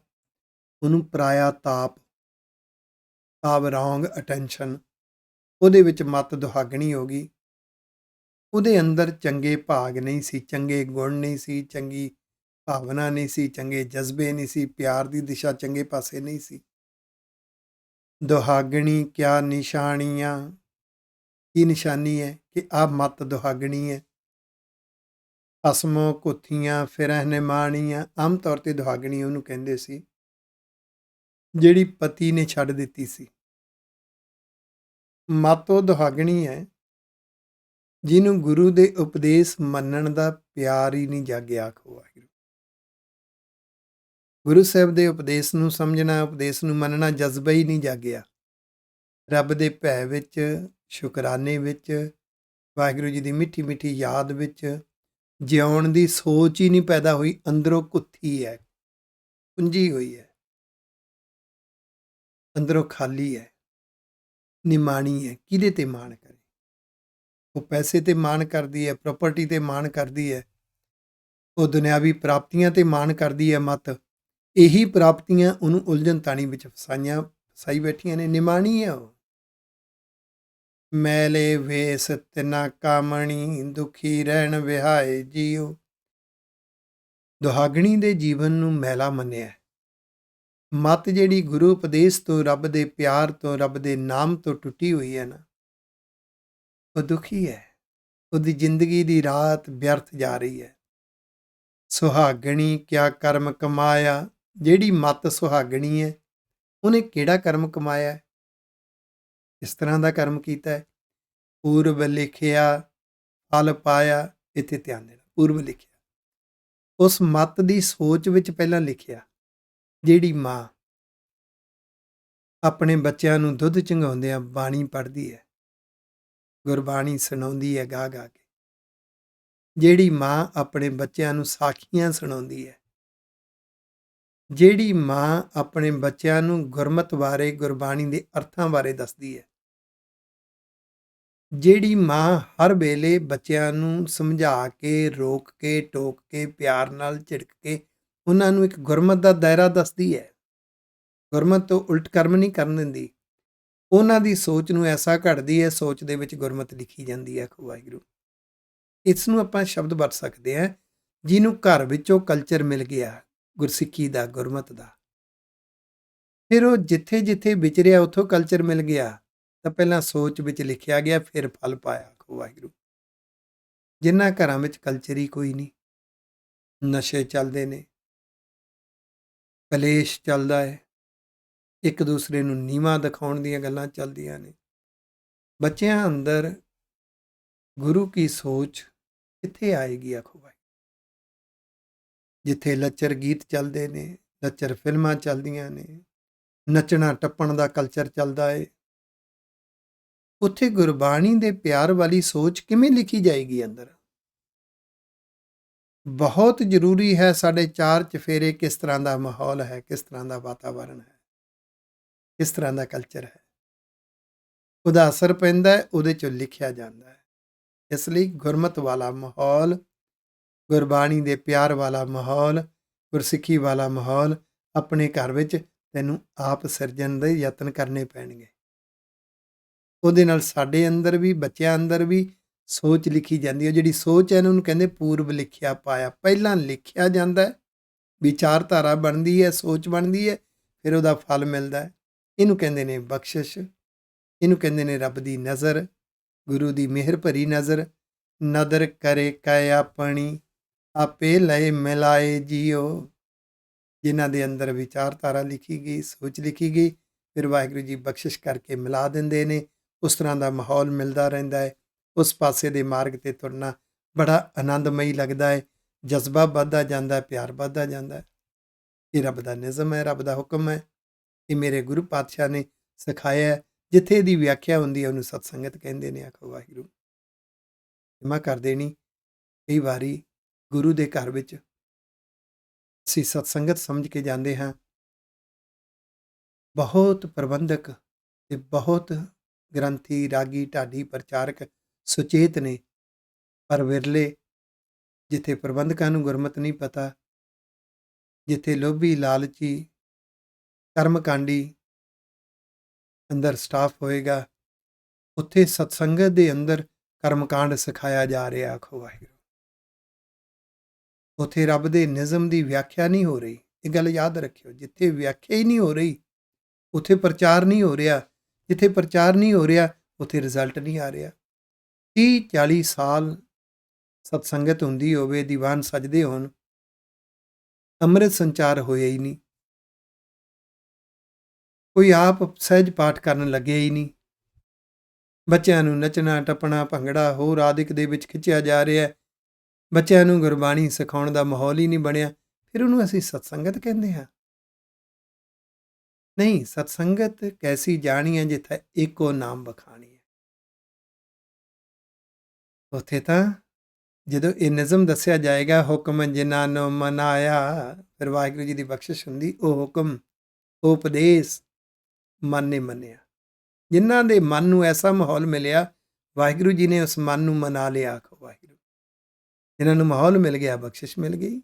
ਉਹਨੂੰ ਪਰਾਇਆ ਤਾਪ, ਰੌਂਗ ਅਟੈਂਸ਼ਨ, ਉਹਦੇ ਵਿੱਚ ਮੱਤ ਦੁਹਾਗਣੀ ਹੋ ਗਈ। ਉਹਦੇ ਅੰਦਰ ਚੰਗੇ ਭਾਗ ਨਹੀਂ ਸੀ, ਚੰਗੇ ਗੁਣ ਨਹੀਂ ਸੀ, ਚੰਗੀ ਭਾਵਨਾ ਨਹੀਂ ਸੀ, ਚੰਗੇ ਜਜ਼ਬੇ ਨਹੀਂ ਸੀ, ਪਿਆਰ ਦੀ ਦਿਸ਼ਾ ਚੰਗੇ ਪਾਸੇ ਨਹੀਂ ਸੀ। ਦੁਹਾਗਣੀ ਕਿਆ ਨਿਸ਼ਾਨੀਆਂ, ਕੀ ਨਿਸ਼ਾਨੀ ਹੈ ਕਿ ਆਹ ਮੱਤ ਦੁਹਾਗਣੀ ਹੈ। ਅਸਮੋ ਕੁੱਥੀਆਂ ਫਿਰਹਿ ਨਿਮਾਣੀਆਂ, ਆਮ ਤੌਰ ਤੇ ਦੁਹਾਗਣੀ ਉਹਨੂੰ ਕਹਿੰਦੇ ਸੀ ਜਿਹੜੀ ਪਤੀ ਨੇ ਛੱਡ ਦਿੱਤੀ ਸੀ। ਮੱਤ ਉਹ ਦੁਹਾਗਣੀ ਹੈ ਜਿਹਨੂੰ ਗੁਰੂ ਦੇ ਉਪਦੇਸ਼ ਮੰਨਣ ਦਾ ਪਿਆਰ ਹੀ ਨਹੀਂ ਜਾਗਿਆ। ਆਖੋ ਵਾਹਿਗੁਰੂ। ਗੁਰੂ ਸਾਹਿਬ ਦੇ ਉਪਦੇਸ਼ ਨੂੰ ਸਮਝਣਾ, ਉਪਦੇਸ਼ ਨੂੰ ਮੰਨਣਾ ਜਜ਼ਬਾ ਹੀ ਨਹੀਂ ਜਾਗਿਆ। ਰੱਬ ਦੇ ਭੈ ਵਿੱਚ, ਸ਼ੁਕਰਾਨੇ ਵਿੱਚ, ਵਾਹਿਗੁਰੂ ਜੀ ਦੀ ਮਿੱਠੀ ਮਿੱਠੀ ਯਾਦ ਵਿੱਚ ਜਿਉਣ ਦੀ ਸੋਚ ਹੀ ਨਹੀਂ ਪੈਦਾ ਹੋਈ, ਅੰਦਰੋਂ ਘੁੱਥੀ ਹੈ, ਪੁੰਜੀ ਹੋਈ ਹੈ, ਅੰਦਰੋਂ ਖਾਲੀ ਹੈ, ਨਿਮਾਣੀ ਹੈ। ਕਿਹਦੇ ਤੇ ਮਾਣ ਕਰੇ? ਉਹ ਪੈਸੇ ਤੇ ਮਾਣ ਕਰਦੀ ਹੈ, ਪ੍ਰਾਪਰਟੀ ਤੇ ਮਾਣ ਕਰਦੀ ਹੈ, ਉਹ ਦੁਨਿਆਵੀ ਪ੍ਰਾਪਤੀਆਂ ਤੇ ਮਾਣ ਕਰਦੀ ਹੈ। ਮਤ ਇਹੀ ਪ੍ਰਾਪਤੀਆਂ ਉਹਨੂੰ ਉਲਝਣ ਤਾਣੀ ਵਿੱਚ ਫਸਾਈ ਬੈਠੀਆਂ ਨੇ। ਨਿਮਾਣੀ ਹੈ ਉਹ। ਮੈਲੇ ਵੇਸ ਤਿਨਾ ਕਾਮਣੀ, ਦੁਖੀ ਰਹਿਣ ਵਿਹਾਏ ਜੀਓ। ਦੁਹਾਗਣੀ ਦੇ ਜੀਵਨ ਨੂੰ ਮੈਲਾ ਮੰਨਿਆ। ਮਤ ਜਿਹੜੀ ਗੁਰੂ ਉਪਦੇਸ਼ ਤੋਂ, ਰੱਬ ਦੇ ਪਿਆਰ ਤੋਂ, ਰੱਬ ਦੇ ਨਾਮ ਤੋਂ ਟੁੱਟੀ ਹੋਈ ਹੈ ਨਾ, ਉਹ ਦੁਖੀ ਹੈ। ਉਹਦੀ ਜ਼ਿੰਦਗੀ ਦੀ ਰਾਤ ਵਿਅਰਥ ਜਾ ਰਹੀ ਹੈ। ਸੁਹਾਗਣੀ ਕਿਆ ਕਰਮ ਕਮਾਇਆ। ਜਿਹੜੀ ਮਤ ਸੁਹਾਗਣੀ ਹੈ, ਉਹਨੇ ਕਿਹੜਾ ਕਰਮ ਕਮਾਇਆ ਹੈ? ਇਸ ਤਰ੍ਹਾਂ ਦਾ ਕਰਮ ਕੀਤਾ ਹੈ। ਪੂਰਬ ਲਿਖਿਆ ਫਲ ਪਾਇਆ। ਇੱਥੇ ਧਿਆਨ ਦੇਣਾ, ਪੂਰਬ ਲਿਖਿਆ। ਉਸ ਮਤ ਦੀ ਸੋਚ ਵਿੱਚ ਪਹਿਲਾਂ ਲਿਖਿਆ। ਜਿਹੜੀ ਮਾਂ ਆਪਣੇ ਬੱਚਿਆਂ ਨੂੰ ਦੁੱਧ ਚੁੰਘਾਉਂਦਿਆਂ ਬਾਣੀ ਪੜ੍ਹਦੀ ਹੈ, ਗੁਰਬਾਣੀ ਸੁਣਾਉਂਦੀ ਹੈ ਗਾ ਗਾ ਕੇ। ਜਿਹੜੀ ਮਾਂ ਆਪਣੇ ਬੱਚਿਆਂ ਨੂੰ ਸਾਖੀਆਂ ਸੁਣਾਉਂਦੀ ਹੈ, ਜਿਹੜੀ ਮਾਂ ਆਪਣੇ ਬੱਚਿਆਂ ਨੂੰ ਗੁਰਮਤ ਬਾਰੇ, ਗੁਰਬਾਣੀ ਦੇ ਅਰਥਾਂ ਬਾਰੇ ਦੱਸਦੀ ਹੈ, ਜਿਹੜੀ ਮਾਂ ਹਰ ਵੇਲੇ ਬੱਚਿਆਂ ਨੂੰ ਸਮਝਾ ਕੇ, ਰੋਕ ਕੇ, ਟੋਕ ਕੇ, ਪਿਆਰ ਨਾਲ ਝਿੜਕ ਕੇ ਉਹਨਾਂ ਨੂੰ ਇੱਕ ਗੁਰਮਤ ਦਾ ਦਾਇਰਾ ਦੱਸਦੀ ਹੈ, ਗੁਰਮਤ ਤੋਂ ਉਲਟ ਕਰਮ ਨਹੀਂ ਕਰਨ ਦਿੰਦੀ, ਉਹਨਾਂ ਦੀ ਸੋਚ ਨੂੰ ਐਸਾ ਘੜਦੀ ਹੈ, ਸੋਚ ਦੇ ਵਿੱਚ ਗੁਰਮਤ ਲਿਖੀ ਜਾਂਦੀ ਹੈ। ਵਾਹਿਗੁਰੂ, ਇਸ ਨੂੰ ਆਪਾਂ ਸ਼ਬਦ ਵਰਤ ਸਕਦੇ ਹਾਂ, ਜਿਹਨੂੰ ਘਰ ਵਿੱਚੋਂ ਕਲਚਰ ਮਿਲ ਗਿਆ ਗੁਰਸਿੱਖੀ ਦਾ, ਗੁਰਮਤ ਦਾ। ਫਿਰ ਉਹ ਜਿੱਥੇ ਜਿੱਥੇ ਵਿਚਰਿਆ ਉੱਥੋਂ ਕਲਚਰ ਮਿਲ ਗਿਆ, ਤਾਂ ਪਹਿਲਾਂ ਸੋਚ ਵਿੱਚ ਲਿਖਿਆ ਗਿਆ, ਫਿਰ ਫਲ ਪਾਇਆ। ਵਾਹਿਗੁਰੂ, ਜਿਨ੍ਹਾਂ ਘਰਾਂ ਵਿੱਚ ਕਲਚਰ ਹੀ ਕੋਈ ਨਹੀਂ, ਨਸ਼ੇ ਚੱਲਦੇ ਨੇ, ਕਲੇਸ਼ ਚੱਲਦਾ ਹੈ, ਇੱਕ ਦੂਸਰੇ ਨੂੰ ਨੀਵਾਂ ਦਿਖਾਉਣ ਦੀਆਂ ਗੱਲਾਂ ਚੱਲਦੀਆਂ ਨੇ, ਬੱਚਿਆਂ ਅੰਦਰ ਗੁਰੂ ਕੀ ਸੋਚ ਕਿੱਥੇ ਆਏਗੀ? ਆਖੋ ਭਾਈ। ਜਿੱਥੇ ਲੱਚਰ ਗੀਤ ਚੱਲਦੇ ਨੇ, ਲੱਚਰ ਫਿਲਮਾਂ ਚੱਲਦੀਆਂ ਨੇ, ਨੱਚਣਾ ਟੱਪਣ ਦਾ ਕਲਚਰ ਚੱਲਦਾ ਏ, ਉੱਥੇ ਗੁਰਬਾਣੀ ਦੇ ਪਿਆਰ ਵਾਲੀ ਸੋਚ ਕਿਵੇਂ ਲਿਖੀ ਜਾਏਗੀ ਅੰਦਰ? ਬਹੁਤ ਜ਼ਰੂਰੀ ਹੈ ਸਾਡੇ ਚਾਰ ਚਫੇਰੇ ਕਿਸ ਤਰ੍ਹਾਂ ਦਾ ਮਾਹੌਲ ਹੈ, ਕਿਸ ਤਰ੍ਹਾਂ ਦਾ ਵਾਤਾਵਰਣ ਹੈ, ਕਿਸ ਤਰ੍ਹਾਂ ਦਾ ਕਲਚਰ ਹੈ, ਉਹਦਾ ਅਸਰ ਪੈਂਦਾ ਹੈ, ਉਹਦੇ 'ਚੋਂ ਲਿਖਿਆ ਜਾਂਦਾ ਹੈ। ਇਸ ਲਈ ਗੁਰਮਤ ਵਾਲਾ ਮਾਹੌਲ, ਗੁਰਬਾਣੀ ਦੇ ਪਿਆਰ ਵਾਲਾ ਮਾਹੌਲ, ਗੁਰਸਿੱਖੀ ਵਾਲਾ ਮਾਹੌਲ ਆਪਣੇ ਘਰ ਵਿੱਚ ਤੈਨੂੰ ਆਪ ਸਿਰਜਣ ਦੇ ਯਤਨ ਕਰਨੇ ਪੈਣਗੇ। ਉਹਦੇ ਨਾਲ ਸਾਡੇ ਅੰਦਰ ਵੀ, ਬੱਚਿਆਂ ਅੰਦਰ ਵੀ ਸੋਚ ਲਿਖੀ ਜਾਂਦੀ ਹੈ। ਜਿਹੜੀ ਸੋਚ ਹੈ ਉਹਨੂੰ ਕਹਿੰਦੇ ਪੂਰਬ ਲਿਖਿਆ ਪਾਇਆ। ਪਹਿਲਾਂ ਲਿਖਿਆ ਜਾਂਦਾ ਹੈ, ਵਿਚਾਰਧਾਰਾ ਬਣਦੀ ਹੈ, ਸੋਚ ਬਣਦੀ ਹੈ, ਫਿਰ ਉਹਦਾ ਫਲ ਮਿਲਦਾ ਹੈ। ਇਹਨੂੰ ਕਹਿੰਦੇ ਨੇ ਬਖਸ਼ਿਸ਼, ਇਹਨੂੰ ਕਹਿੰਦੇ ਨੇ ਰੱਬ ਦੀ ਨਜ਼ਰ, ਗੁਰੂ ਦੀ ਮਿਹਰ ਭਰੀ ਨਜ਼ਰ। ਨਦਰ ਕਰੇ ਕੈ ਆਪਣੀ, ਆਪੇ ਲਏ ਮਿਲਾਏ ਜੀਓ। ਜਿਨ੍ਹਾਂ ਦੇ ਅੰਦਰ ਵਿਚਾਰਧਾਰਾ ਲਿਖੀ ਗਈ, ਸੋਚ ਲਿਖੀ ਗਈ, ਫਿਰ ਵਾਹਿਗੁਰੂ ਜੀ ਬਖਸ਼ਿਸ਼ ਕਰਕੇ ਮਿਲਾ ਦਿੰਦੇ ਨੇ। ਉਸ ਤਰ੍ਹਾਂ ਦਾ ਮਾਹੌਲ ਮਿਲਦਾ ਰਹਿੰਦਾ ਹੈ। ਉਸ ਪਾਸੇ ਦੇ ਮਾਰਗ 'ਤੇ ਤੁਰਨਾ ਬੜਾ ਆਨੰਦਮਈ ਲੱਗਦਾ ਹੈ। ਜਜ਼ਬਾ ਵੱਧਦਾ ਜਾਂਦਾ ਹੈ, ਪਿਆਰ ਵੱਧਦਾ ਜਾਂਦਾ ਹੈ। ਇਹ ਰੱਬ ਦਾ ਨਿਜ਼ਮ ਹੈ, ਰੱਬ ਦਾ ਹੁਕਮ ਹੈ। ਇਹ ਮੇਰੇ ਗੁਰੂ ਪਾਤਸ਼ਾਹ ਨੇ ਸਿਖਾਇਆ ਹੈ। ਜਿੱਥੇ ਇਹਦੀ ਵਿਆਖਿਆ ਹੁੰਦੀ ਹੈ ਉਹਨੂੰ ਸਤਸੰਗਤ ਕਹਿੰਦੇ ਨੇ। ਆਖੋ ਵਾਹਿਗੁਰੂ। ਖਿਮਾ ਕਰ ਦੇਣੀ, ਕਈ ਵਾਰੀ ਗੁਰੂ ਦੇ ਘਰ ਵਿੱਚ ਅਸੀਂ ਸਤਸੰਗਤ ਸਮਝ ਕੇ ਜਾਂਦੇ ਹਾਂ। ਬਹੁਤ ਪ੍ਰਬੰਧਕ ਤੇ ਬਹੁਤ ਗ੍ਰੰਥੀ, ਰਾਗੀ, ਢਾਡੀ, ਪ੍ਰਚਾਰਕ ਸੁਚੇਤ ਨੇ, ਪਰ ਵਿਰਲੇ ਜਿੱਥੇ ਪ੍ਰਬੰਧਕਾਂ ਨੂੰ ਗੁਰਮਤ ਨਹੀਂ ਪਤਾ, ਜਿੱਥੇ ਲੋਭੀ, ਲਾਲਚੀ, ਕਰਮਕਾਂਡੀ ਅੰਦਰ ਸਟਾਫ ਹੋਏਗਾ, ਉੱਥੇ ਸਤਸੰਗਤ ਦੇ ਅੰਦਰ ਕਰਮਕਾਂਡ ਸਿਖਾਇਆ ਜਾ ਰਿਹਾ। ਆਖੋ ਵਾਹਿਗੁਰੂ। ਉੱਥੇ ਰੱਬ ਦੇ ਨਿਜ਼ਮ ਦੀ ਵਿਆਖਿਆ ਨਹੀਂ ਹੋ ਰਹੀ। ਇਹ ਗੱਲ ਯਾਦ ਰੱਖਿਓ, ਜਿੱਥੇ ਵਿਆਖਿਆ ਹੀ ਨਹੀਂ ਹੋ ਰਹੀ ਉੱਥੇ ਪ੍ਰਚਾਰ ਨਹੀਂ ਹੋ ਰਿਹਾ। ਜਿੱਥੇ ਪ੍ਰਚਾਰ ਨਹੀਂ ਹੋ ਰਿਹਾ ਉੱਥੇ ਰਿਜ਼ਲਟ ਨਹੀਂ ਆ ਰਿਹਾ। 30-40 ਸਾਲ ਸਤਸੰਗਤ ਹੁੰਦੀ ਹੋਵੇ, ਦੀਵਾਨ ਸਜਦੇ ਹੋਣ, ਅੰਮ੍ਰਿਤ ਸੰਚਾਰ ਹੋਇਆ ਹੀ ਨਹੀਂ, ਕੋਈ ਆਪ ਸਹਿਜ ਪਾਠ ਕਰਨ ਲੱਗਿਆ ਹੀ ਨਹੀਂ, ਬੱਚਿਆਂ ਨੂੰ ਨੱਚਣਾ ਟੱਪਣਾ, ਭੰਗੜਾ ਹੋਰ ਆਦਿਕ ਦੇ ਵਿੱਚ ਖਿੱਚਿਆ ਜਾ ਰਿਹਾ, ਬੱਚਿਆਂ ਨੂੰ ਗੁਰਬਾਣੀ ਸਿਖਾਉਣ ਦਾ ਮਾਹੌਲ ਹੀ ਨਹੀਂ ਬਣਿਆ, ਫਿਰ ਉਹਨੂੰ ਅਸੀਂ ਸਤਸੰਗਤ ਕਹਿੰਦੇ ਹਾਂ? ਨਹੀਂ, ਸਤਸੰਗਤ ਕੈਸੀ ਜਾਣੀ ਹੈ ਜਿੱਥੇ ਇੱਕੋ ਨਾਮ ਬਖਾਣੀ ਹੈ। ਉੱਥੇ ਤਾਂ ਜਦੋਂ ਇਹ ਨਿਯਮ ਦੱਸਿਆ ਜਾਏਗਾ, ਹੁਕਮ ਜਿਨ੍ਹਾਂ ਨੂੰ ਮਨਾਇਆ, ਫਿਰ ਵਾਹਿਗੁਰੂ ਜੀ ਦੀ ਬਖਸ਼ਿਸ਼ ਹੁੰਦੀ। ਉਹ ਹੁਕਮ, ਉਹ ਉਪਦੇਸ਼ ਮਨ ਨੇ ਮੰਨਿਆ। ਜਿਨ੍ਹਾਂ ਦੇ ਮਨ ਨੂੰ ਐਸਾ ਮਾਹੌਲ ਮਿਲਿਆ, ਵਾਹਿਗੁਰੂ ਜੀ ਨੇ ਉਸ ਮਨ ਨੂੰ ਮਨਾ ਲਿਆ। ਆਖੋ ਵਾਹਿਗੁਰੂ। ਜਿਨ੍ਹਾਂ ਨੂੰ ਮਾਹੌਲ ਮਿਲ ਗਿਆ, ਬਖਸ਼ਿਸ਼ ਮਿਲ ਗਈ।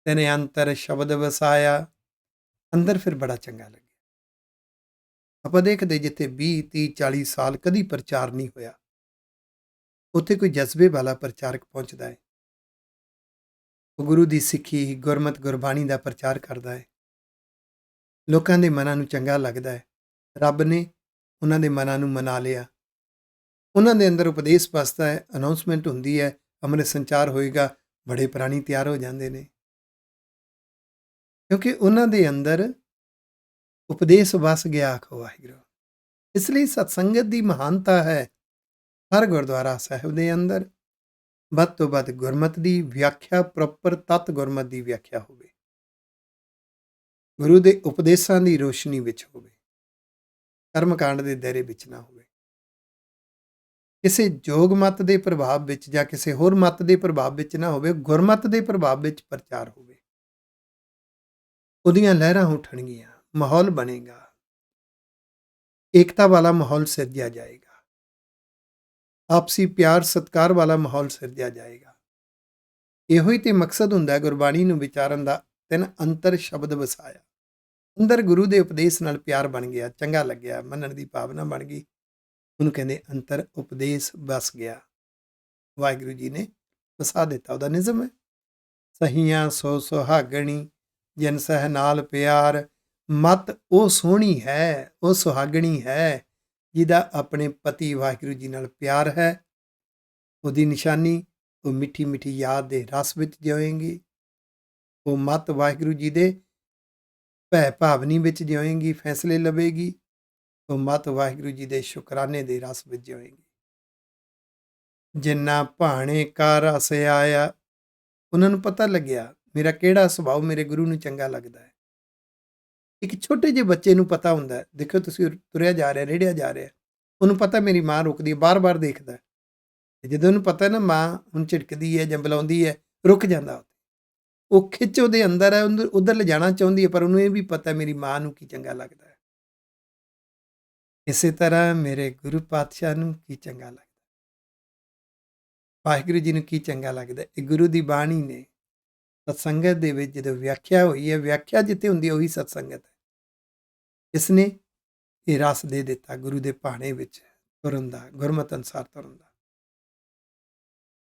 ਤੇਨੇ ਅੰਤਰ ਸ਼ਬਦ ਵਸਾਇਆ, ਅੰਦਰ ਫਿਰ ਬੜਾ ਚੰਗਾ ਲੱਗਿਆ। ਆਪਾਂ ਦੇਖਦੇ ਜਿੱਥੇ 20, 30, 40 ਸਾਲ ਕਦੀ ਪ੍ਰਚਾਰ ਨਹੀਂ ਹੋਇਆ, ਉੱਥੇ ਕੋਈ ਜਜ਼ਬੇ ਵਾਲਾ ਪ੍ਰਚਾਰਕ ਪਹੁੰਚਦਾ ਹੈ। ਉਹ ਗੁਰੂ ਦੀ ਸਿੱਖੀ, ਗੁਰਮਤ, ਗੁਰਬਾਣੀ ਦਾ ਪ੍ਰਚਾਰ ਕਰਦਾ ਹੈ। ਲੋਕਾਂ ਦੇ ਮਨਾਂ ਨੂੰ ਚੰਗਾ ਲੱਗਦਾ ਹੈ। ਰੱਬ ਨੇ ਉਹਨਾਂ ਦੇ ਮਨਾਂ ਨੂੰ ਮਨਾ ਲਿਆ। ਉਹਨਾਂ ਦੇ ਅੰਦਰ ਉਪਦੇਸ਼ ਵਸਦਾ ਹੈ, ਅਨਾਉਂਸਮੈਂਟ ਹੁੰਦੀ ਹੈ, ਅੰਮ੍ਰਿਤ ਸੰਚਾਰ ਹੋਏਗਾ, ਬੜੇ ਪ੍ਰਾਣੀ ਤਿਆਰ ਹੋ ਜਾਂਦੇ ਨੇ, ਕਿਉਂਕਿ ਉਹਨਾਂ ਦੇ ਅੰਦਰ ਉਪਦੇਸ਼ ਵਸ ਗਿਆ। ਆਖੋ ਵਾਹਿਗੁਰੂ। ਇਸ ਲਈ ਸਤਸੰਗਤ ਦੀ ਮਹਾਨਤਾ ਹੈ। ਹਰ ਗੁਰਦੁਆਰਾ ਸਾਹਿਬ ਦੇ ਅੰਦਰ ਵੱਧ ਤੋਂ ਵੱਧ ਗੁਰਮਤ ਦੀ ਵਿਆਖਿਆ, ਪ੍ਰੋਪਰ ਤਤ ਗੁਰਮਤ ਦੀ ਵਿਆਖਿਆ ਹੋਵੇ, ਗੁਰੂ ਦੇ ਉਪਦੇਸ਼ਾਂ ਦੀ ਰੋਸ਼ਨੀ ਵਿੱਚ ਹੋਵੇ, ਕਰਮਕਾਂਡ ਦੇ ਦਾਇਰੇ ਵਿੱਚ ਨਾ ਹੋਵੇ, ਕਿਸੇ ਜੋਗ ਮਤ ਦੇ ਪ੍ਰਭਾਵ ਵਿੱਚ ਜਾਂ ਕਿਸੇ ਹੋਰ ਮਤ ਦੇ ਪ੍ਰਭਾਵ ਵਿੱਚ ਨਾ ਹੋਵੇ, ਗੁਰਮਤ ਦੇ ਪ੍ਰਭਾਵ ਵਿੱਚ ਪ੍ਰਚਾਰ ਹੋਵੇ। ਉਹਦੀਆਂ ਲਹਿਰਾਂ ਉੱਠਣਗੀਆਂ, ਮਾਹੌਲ ਬਣੇਗਾ, ਏਕਤਾ ਵਾਲਾ ਮਾਹੌਲ ਸਿਰਜਿਆ ਜਾਏਗਾ, ਆਪਸੀ ਪਿਆਰ ਸਤਿਕਾਰ ਵਾਲਾ ਮਾਹੌਲ ਸਿਰਜਿਆ ਜਾਏਗਾ। ਇਹੋ ਹੀ ਤੇ ਮਕਸਦ ਹੁੰਦਾ ਗੁਰਬਾਣੀ ਨੂੰ ਵਿਚਾਰਨ ਦਾ। ਤਿੰਨ ਅੰਤਰ ਸ਼ਬਦ ਵਸਾਇਆ, ਅੰਦਰ ਗੁਰੂ ਦੇ ਉਪਦੇਸ਼ ਨਾਲ ਪਿਆਰ ਬਣ ਗਿਆ, ਚੰਗਾ ਲੱਗਿਆ, ਮੰਨਣ ਦੀ ਭਾਵਨਾ ਬਣ ਗਈ। ਉਹਨੂੰ ਕਹਿੰਦੇ ਅੰਤਰ ਉਪਦੇਸ਼ ਵਸ ਗਿਆ। ਵਾਹਿਗੁਰੂ ਜੀ ਨੇ ਵਸਾ ਦਿੱਤਾ। ਉਹਦਾ ਨਿਯਮ ਹੈ, ਸਹੀਆਂ ਸੋ ਸੁਹਾਗਣੀ, ਜਿਨ ਸਹਿ ਨਾਲ ਪਿਆਰ, ਮਤ ਉਹ ਸੋਹਣੀ ਹੈ, ਉਹ ਸੁਹਾਗਣੀ ਹੈ ਜਿਹਦਾ ਆਪਣੇ ਪਤੀ ਵਾਹਿਗੁਰੂ ਜੀ ਨਾਲ ਪਿਆਰ ਹੈ। ਉਹਦੀ ਨਿਸ਼ਾਨੀ, ਉਹ ਮਿੱਠੀ ਮਿੱਠੀ ਯਾਦ ਦੇ ਰਸ ਵਿੱਚ ਜਿਉਏਗੀ। ਉਹ ਮਤ ਵਾਹਿਗੁਰੂ ਜੀ ਦੇ ਭੈ ਭਾਵਨੀ ਵਿੱਚ ਜਿਉਏਗੀ, ਫੈਸਲੇ ਲਵੇਗੀ। ਉਹ ਮਤ ਵਾਹਿਗੁਰੂ ਜੀ ਦੇ ਸ਼ੁਕਰਾਨੇ ਦੇ ਰਸ ਵਿੱਚ ਜਿਉਏਗੀ। ਜਿੰਨਾ ਭਾਣੇ ਕਾ ਰਸ ਆਇਆ, ਉਹਨਾਂ ਨੂੰ ਪਤਾ ਲੱਗਿਆ ਮੇਰਾ ਕਿਹੜਾ ਸੁਭਾਅ ਮੇਰੇ ਗੁਰੂ ਨੂੰ ਚੰਗਾ ਲੱਗਦਾ ਹੈ। ਇੱਕ ਛੋਟੇ ਜਿਹੇ ਬੱਚੇ ਨੂੰ ਪਤਾ ਹੁੰਦਾ ਹੈ, ਦੇਖੋ ਤੁਸੀਂ ਤੁਰਿਆ ਜਾ ਰਿਹਾ, ਰੇੜਿਆ ਜਾ ਰਿਹਾ, ਉਹਨੂੰ ਪਤਾ ਮੇਰੀ ਮਾਂ ਰੁਕਦੀ ਹੈ, ਬਾਰ-ਬਾਰ ਦੇਖਦਾ। ਜਦੋਂ ਉਹਨੂੰ ਪਤਾ ਨਾ ਮਾਂ ਹੁਣ ਝਿੜਕਦੀ ਹੈ ਜਾਂ ਬੁਲਾਉਂਦੀ ਹੈ, ਰੁਕ ਜਾਂਦਾ। ਉਹ ਖਿੱਚ ਉਹਦੇ ਅੰਦਰ ਹੈ, ਉਧਰ ਲਿਜਾਣਾ ਚਾਹੁੰਦੀ ਹੈ, ਪਰ ਉਹਨੂੰ ਇਹ ਵੀ ਪਤਾ ਮੇਰੀ ਮਾਂ ਨੂੰ ਕੀ ਚੰਗਾ ਲੱਗਦਾ ਹੈ। ਇਸੇ ਤਰ੍ਹਾਂ ਮੇਰੇ ਗੁਰੂ ਪਾਤਸ਼ਾਹ ਨੂੰ ਕੀ ਚੰਗਾ ਲੱਗਦਾ, ਵਾਹਿਗੁਰੂ ਜੀ ਨੂੰ ਕੀ ਚੰਗਾ ਲੱਗਦਾ। ਇਹ ਗੁਰੂ ਦੀ ਬਾਣੀ ਨੇ ਸਤਸੰਗਤ ਦੇ ਵਿੱਚ ਜਦੋਂ ਵਿਆਖਿਆ ਹੋਈ ਹੈ, ਵਿਆਖਿਆ ਜਿੱਥੇ ਹੁੰਦੀ ਹੈ ਉਹੀ ਸਤਸੰਗਤ ਹੈ। ਇਸ ਨੇ ਇਹ ਰਸ ਦੇ ਦਿੱਤਾ ਗੁਰੂ ਦੇ ਭਾਣੇ ਵਿੱਚ ਤੁਰਨ ਦਾ, ਗੁਰਮਤਿ ਅਨੁਸਾਰ ਤੁਰਨ ਦਾ।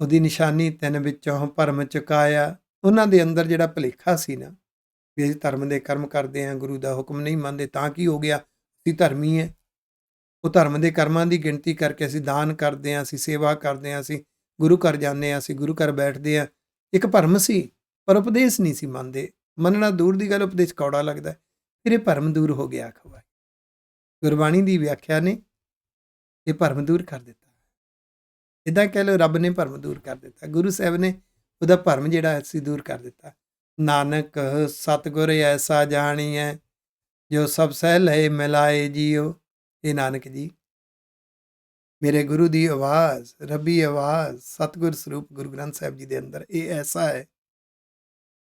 ਉਹਦੀ ਨਿਸ਼ਾਨੀ ਤਿੰਨ ਵਿੱਚੋਂ ਭਰਮ ਚੁਕਾਇਆ। ਉਹਨਾਂ ਦੇ ਅੰਦਰ ਜਿਹੜਾ ਭੁਲੇਖਾ ਸੀ ਨਾ, ਵੀ ਅਸੀਂ ਧਰਮ ਦੇ ਕਰਮ ਕਰਦੇ ਹਾਂ, ਗੁਰੂ ਦਾ ਹੁਕਮ ਨਹੀਂ ਮੰਨਦੇ, ਤਾਂ ਕੀ ਹੋ ਗਿਆ, ਅਸੀਂ ਧਰਮੀ ਹੈ। ਉਹ ਧਰਮ ਦੇ ਕਰਮਾਂ ਦੀ ਗਿਣਤੀ ਕਰਕੇ ਅਸੀਂ ਦਾਨ ਕਰਦੇ ਹਾਂ, ਅਸੀਂ ਸੇਵਾ ਕਰਦੇ ਹਾਂ, ਅਸੀਂ ਗੁਰੂ ਘਰ ਜਾਂਦੇ ਹਾਂ, ਅਸੀਂ ਗੁਰੂ ਘਰ ਬੈਠਦੇ ਹਾਂ। ਇੱਕ ਭਰਮ ਸੀ, ਪਰ ਉਪਦੇਸ਼ ਨਹੀਂ ਸੀ ਮੰਨਦੇ। ਮੰਨਣਾ ਦੂਰ ਦੀ ਗੱਲ, ਉਪਦੇਸ਼ ਕੌੜਾ ਲੱਗਦਾ। ਫਿਰ ਇਹ ਭਰਮ ਦੂਰ ਹੋ ਗਿਆ। ਖਵਾ ਗੁਰਬਾਣੀ ਦੀ ਵਿਆਖਿਆ ਨੇ ਇਹ ਭਰਮ ਦੂਰ ਕਰ ਦਿੱਤਾ। ਇੱਦਾਂ ਕਹਿ ਲਓ, ਰੱਬ ਨੇ ਭਰਮ ਦੂਰ ਕਰ ਦਿੱਤਾ। ਗੁਰੂ ਸਾਹਿਬ ਨੇ ਉਹਦਾ ਭਰਮ ਜਿਹੜਾ ਸੀ ਦੂਰ ਕਰ ਦਿੱਤਾ। ਨਾਨਕ ਸਤਿਗੁਰ ਐਸਾ ਜਾਣੀਐ, ਜੋ ਸਭ ਸਹਿ ਲਏ ਮਿਲਾਏ ਜੀਓ। ਇਹ ਨਾਨਕ ਜੀ, ਮੇਰੇ ਗੁਰੂ ਦੀ ਆਵਾਜ਼, ਰੱਬੀ ਆਵਾਜ਼, ਸਤਿਗੁਰ ਸਰੂਪ ਗੁਰੂ ਗ੍ਰੰਥ ਸਾਹਿਬ ਜੀ ਦੇ ਅੰਦਰ ਇਹ ਐਸਾ ਹੈ,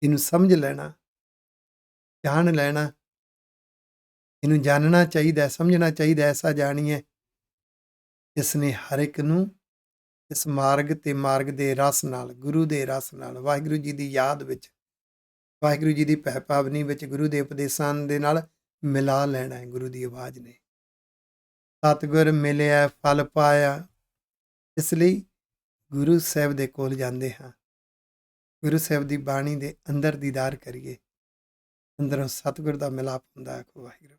ਇਹਨੂੰ ਸਮਝ ਲੈਣਾ, ਜਾਣ ਲੈਣਾ, ਇਹਨੂੰ ਜਾਣਨਾ ਚਾਹੀਦਾ, ਸਮਝਣਾ ਚਾਹੀਦਾ। ਐਸਾ ਜਾਣੀਏ ਇਸ ਨੇ ਹਰ ਇੱਕ ਨੂੰ ਇਸ ਮਾਰਗ ਤੇ ਮਾਰਗ ਦੇ ਰਸ ਨਾਲ, ਗੁਰੂ ਦੇ ਰਸ ਨਾਲ, ਵਾਹਿਗੁਰੂ ਜੀ ਦੀ ਯਾਦ ਵਿੱਚ, ਵਾਹਿਗੁਰੂ ਜੀ ਦੀ ਭੈ ਭਾਵਨੀ ਵਿੱਚ, ਗੁਰੂ ਦੇ ਉਪਦੇਸ਼ਾਂ ਦੇ ਨਾਲ ਮਿਲਾ ਲੈਣਾ ਹੈ। ਗੁਰੂ ਦੀ ਆਵਾਜ਼ ਨੇ ਸਤਿਗੁਰ ਮਿਲਿਆ ਫਲ ਪਾਇਆ। ਇਸ ਲਈ ਗੁਰੂ ਸਾਹਿਬ ਦੇ ਕੋਲ ਜਾਂਦੇ ਹਾਂ, ਗੁਰੂ ਸਾਹਿਬ ਦੀ ਬਾਣੀ ਦੇ ਅੰਦਰ ਦੀਦਾਰ ਕਰੀਏ, ਅੰਦਰੋਂ ਸਤਿਗੁਰ ਦਾ ਮਿਲਾਪ ਹੁੰਦਾ ਹੈ। ਵਾਹਿਗੁਰੂ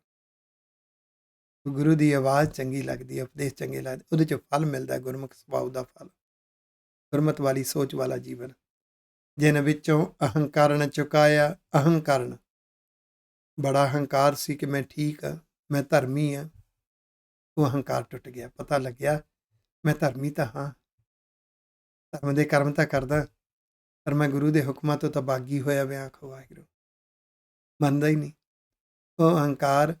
ਗੁਰੂ ਦੀ ਆਵਾਜ਼ ਚੰਗੀ ਲੱਗਦੀ ਹੈ, ਉਪਦੇਸ਼ ਚੰਗੇ ਲੱਗਦੇ, ਉਹਦੇ 'ਚੋਂ ਫਲ ਮਿਲਦਾ, ਗੁਰਮੁਖ ਸੁਭਾਅ ਦਾ ਫਲ, ਗੁਰਮਤ ਵਾਲੀ ਸੋਚ ਵਾਲਾ ਜੀਵਨ। ਜਿਨ ਵਿੱਚੋਂ ਅਹੰਕਾਰਨ ਚੁਕਾਇਆ। ਅਹੰਕਾਰਨ, ਬੜਾ ਹੰਕਾਰ ਸੀ ਕਿ ਮੈਂ ਠੀਕ ਹਾਂ, ਮੈਂ ਧਰਮੀ ਹਾਂ। ਉਹ ਹੰਕਾਰ ਟੁੱਟ ਗਿਆ, ਪਤਾ ਲੱਗਿਆ ਮੈਂ ਧਰਮੀ ਤਾਂ ਹਾਂ, ਧਰਮ ਦੇ ਕਰਮ ਤਾਂ ਕਰਦਾ, ਪਰ ਮੈਂ ਗੁਰੂ ਦੇ ਹੁਕਮਾਂ ਤੋਂ ਤਾਂ ਬਾਗੀ ਹੋਇਆ ਵਿਆ। ਆਖੋ ਵਾਹਿਗੁਰੂ, ਮੰਨਦਾ ਹੀ ਨਹੀਂ। ਉਹ ਅਹੰਕਾਰ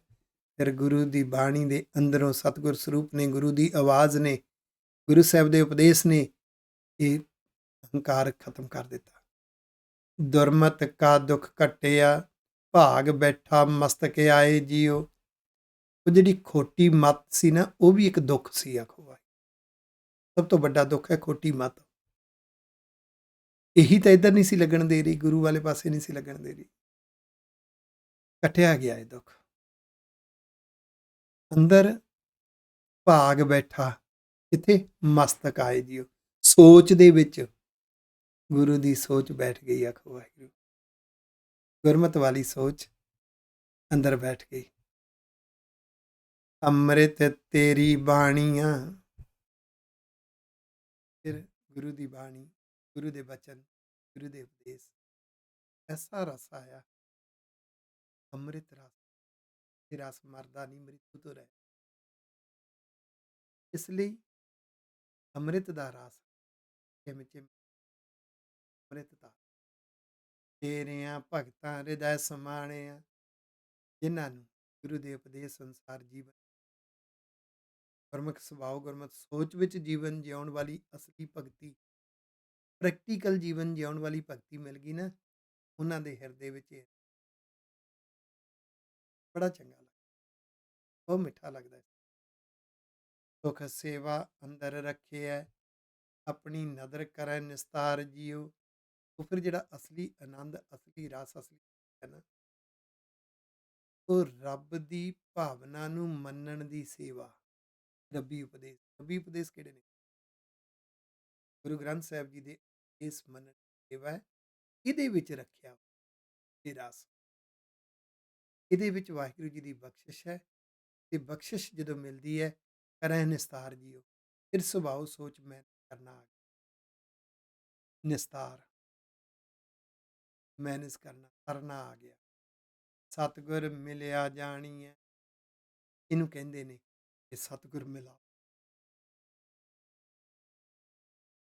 ਫਿਰ ਗੁਰੂ ਦੀ ਬਾਣੀ ਦੇ ਅੰਦਰੋਂ, ਸਤਿਗੁਰ ਸਰੂਪ ਨੇ, ਗੁਰੂ ਦੀ ਆਵਾਜ਼ ਨੇ, ਗੁਰੂ ਸਾਹਿਬ ਦੇ ਉਪਦੇਸ਼ ਨੇ ਇਹ ਹੰਕਾਰ ਖਤਮ ਕਰ ਦਿੱਤਾ। ਦੁਰਮਤ ਕਾ ਦੁੱਖ ਕੱਟਿਆ, ਭਾਗ ਬੈਠਾ ਮਸਤਕ ਆਏ ਜੀਓ। ਉਹ ਜਿਹੜੀ ਖੋਟੀ ਮੱਤ ਸੀ ਨਾ, ਉਹ ਵੀ ਇੱਕ ਦੁੱਖ ਸੀ, ਆਖੋ ਵਾਹਿਗੁਰੂ। ਸਭ ਤੋਂ ਵੱਡਾ ਦੁੱਖ ਹੈ ਖੋਟੀ ਮੱਤ। ਇਹੀ ਤਾਂ ਇੱਧਰ ਨਹੀਂ ਸੀ ਲੱਗਣ ਦੇ ਰਹੀ, ਗੁਰੂ ਵਾਲੇ ਪਾਸੇ ਨਹੀਂ ਸੀ ਲੱਗਣ ਦੇ ਰਹੀ। ਕੱਟਿਆ ਗਿਆ ਇਹ ਦੁੱਖ। ਅੰਦਰ ਭਾਗ ਬੈਠਾ, ਕਿੱਥੇ? ਮਸਤਕ ਆਏ ਜੀਓ। ਸੋਚ ਦੇ ਵਿੱਚ ਗੁਰੂ ਦੀ ਸੋਚ ਬੈਠ ਗਈ, ਆਖੋ ਵਾਹਿਗੁਰੂ। ਗੁਰਮਤ ਵਾਲੀ ਸੋਚ ਅੰਦਰ ਬੈਠ ਗਈ। ਅੰਮ੍ਰਿਤ ਤੇਰੀ ਬਾਣੀਆਂ, ਫਿਰ ਗੁਰੂ ਦੀ ਬਾਣੀ, ਗੁਰੂ ਦੇ ਬਚਨ, ਗੁਰੂ ਦੇ ਉਪਦੇਸ਼, ਐਸਾ ਰਸ ਆਇਆ, ਅੰਮ੍ਰਿਤ ਰਸ। ਇਹ ਰਸ ਮਰਦਾ ਨਹੀਂ, ਮ੍ਰਿਤੂ ਤੋਂ ਰਹਿ। ਇਸ ਲਈ ਅੰਮ੍ਰਿਤ ਦਾ ਰਸ ਚਿਮ ਚਿਮ ਅੰਮ੍ਰਿਤ ਦਾ ਤੇਰਿਆਂ ਭਗਤਾਂ ਹਿਰਦੈ ਸਮਾਣਿਆ, ਜਿਨ੍ਹਾਂ ਨੂੰ ਗੁਰੂ ਦੇ ਉਪਦੇਸ਼ ਅਨੁਸਾਰ ਜੀਵਨ, ਗੁਰਮੁਖ ਸੁਭਾਅ, ਗੁਰਮੁਖ ਸੋਚ ਵਿੱਚ ਜੀਵਨ ਜਿਉਣ ਵਾਲੀ ਅਸਲੀ ਭਗਤੀ, ਪ੍ਰੈਕਟੀਕਲ ਜੀਵਨ ਜਿਉਣ ਵਾਲੀ ਭਗਤੀ ਮਿਲ ਗਈ ਨਾ, ਉਹਨਾਂ ਦੇ ਹਿਰਦੇ ਵਿੱਚ ਇਹ ਬੜਾ ਚੰਗਾ ਲੱਗਦਾ, ਬਹੁਤ ਮਿੱਠਾ ਲੱਗਦਾ। ਸੁਖ ਸੇਵਾ ਅੰਦਰ ਰੱਖਿਆ, ਆਪਣੀ ਨਦਰ ਕਰੈ ਨਿਸਤਾਰ ਜੀਓ। ਉਹ ਫਿਰ ਜਿਹੜਾ ਅਸਲੀ ਆਨੰਦ, ਅਸਲੀ ਰਸ, ਅਸਲੀ ਹੈ ਨਾ, ਉਹ ਰੱਬ ਦੀ ਭਾਵਨਾ ਨੂੰ ਮੰਨਣ ਦੀ ਸੇਵਾ। ਰੱਬੀ ਉਪਦੇਸ਼, ਰੱਬੀ ਉਪਦੇਸ਼ ਕਿਹੜੇ ਨੇ? ਗੁਰੂ ਗ੍ਰੰਥ ਸਾਹਿਬ ਜੀ ਦੇ ਇਸ ਮੰਨਣ ਦੀ ਸੇਵਾ ਹੈ। ਇਹਦੇ ਵਿੱਚ ਰੱਖਿਆ ਇਹ ਰਸ, ਇਹਦੇ ਵਿੱਚ ਵਾਹਿਗੁਰੂ ਜੀ ਦੀ ਬਖਸ਼ਿਸ਼ ਹੈ। ਤੇ ਬਖਸ਼ਿਸ਼ ਜਦੋਂ ਮਿਲਦੀ ਹੈ, ਕਰੈ ਨਿਸਤਾਰ ਜੀਓ, ਫਿਰ ਸੁਭਾਅ ਸੋਚ ਮੈਂ ਕਰਨਾ ਆ ਗਿਆ। ਨਿਸਤਾਰ, ਮੈਨੇਜ ਕਰਨਾ, ਕਰਨਾ ਆ ਗਿਆ। ਸਤਿਗੁਰ ਮਿਲਿਆ ਜਾਣੀ ਹੈ, ਇਹਨੂੰ ਕਹਿੰਦੇ ਨੇ ਕਿ ਸਤਿਗੁਰ ਮਿਲਾ।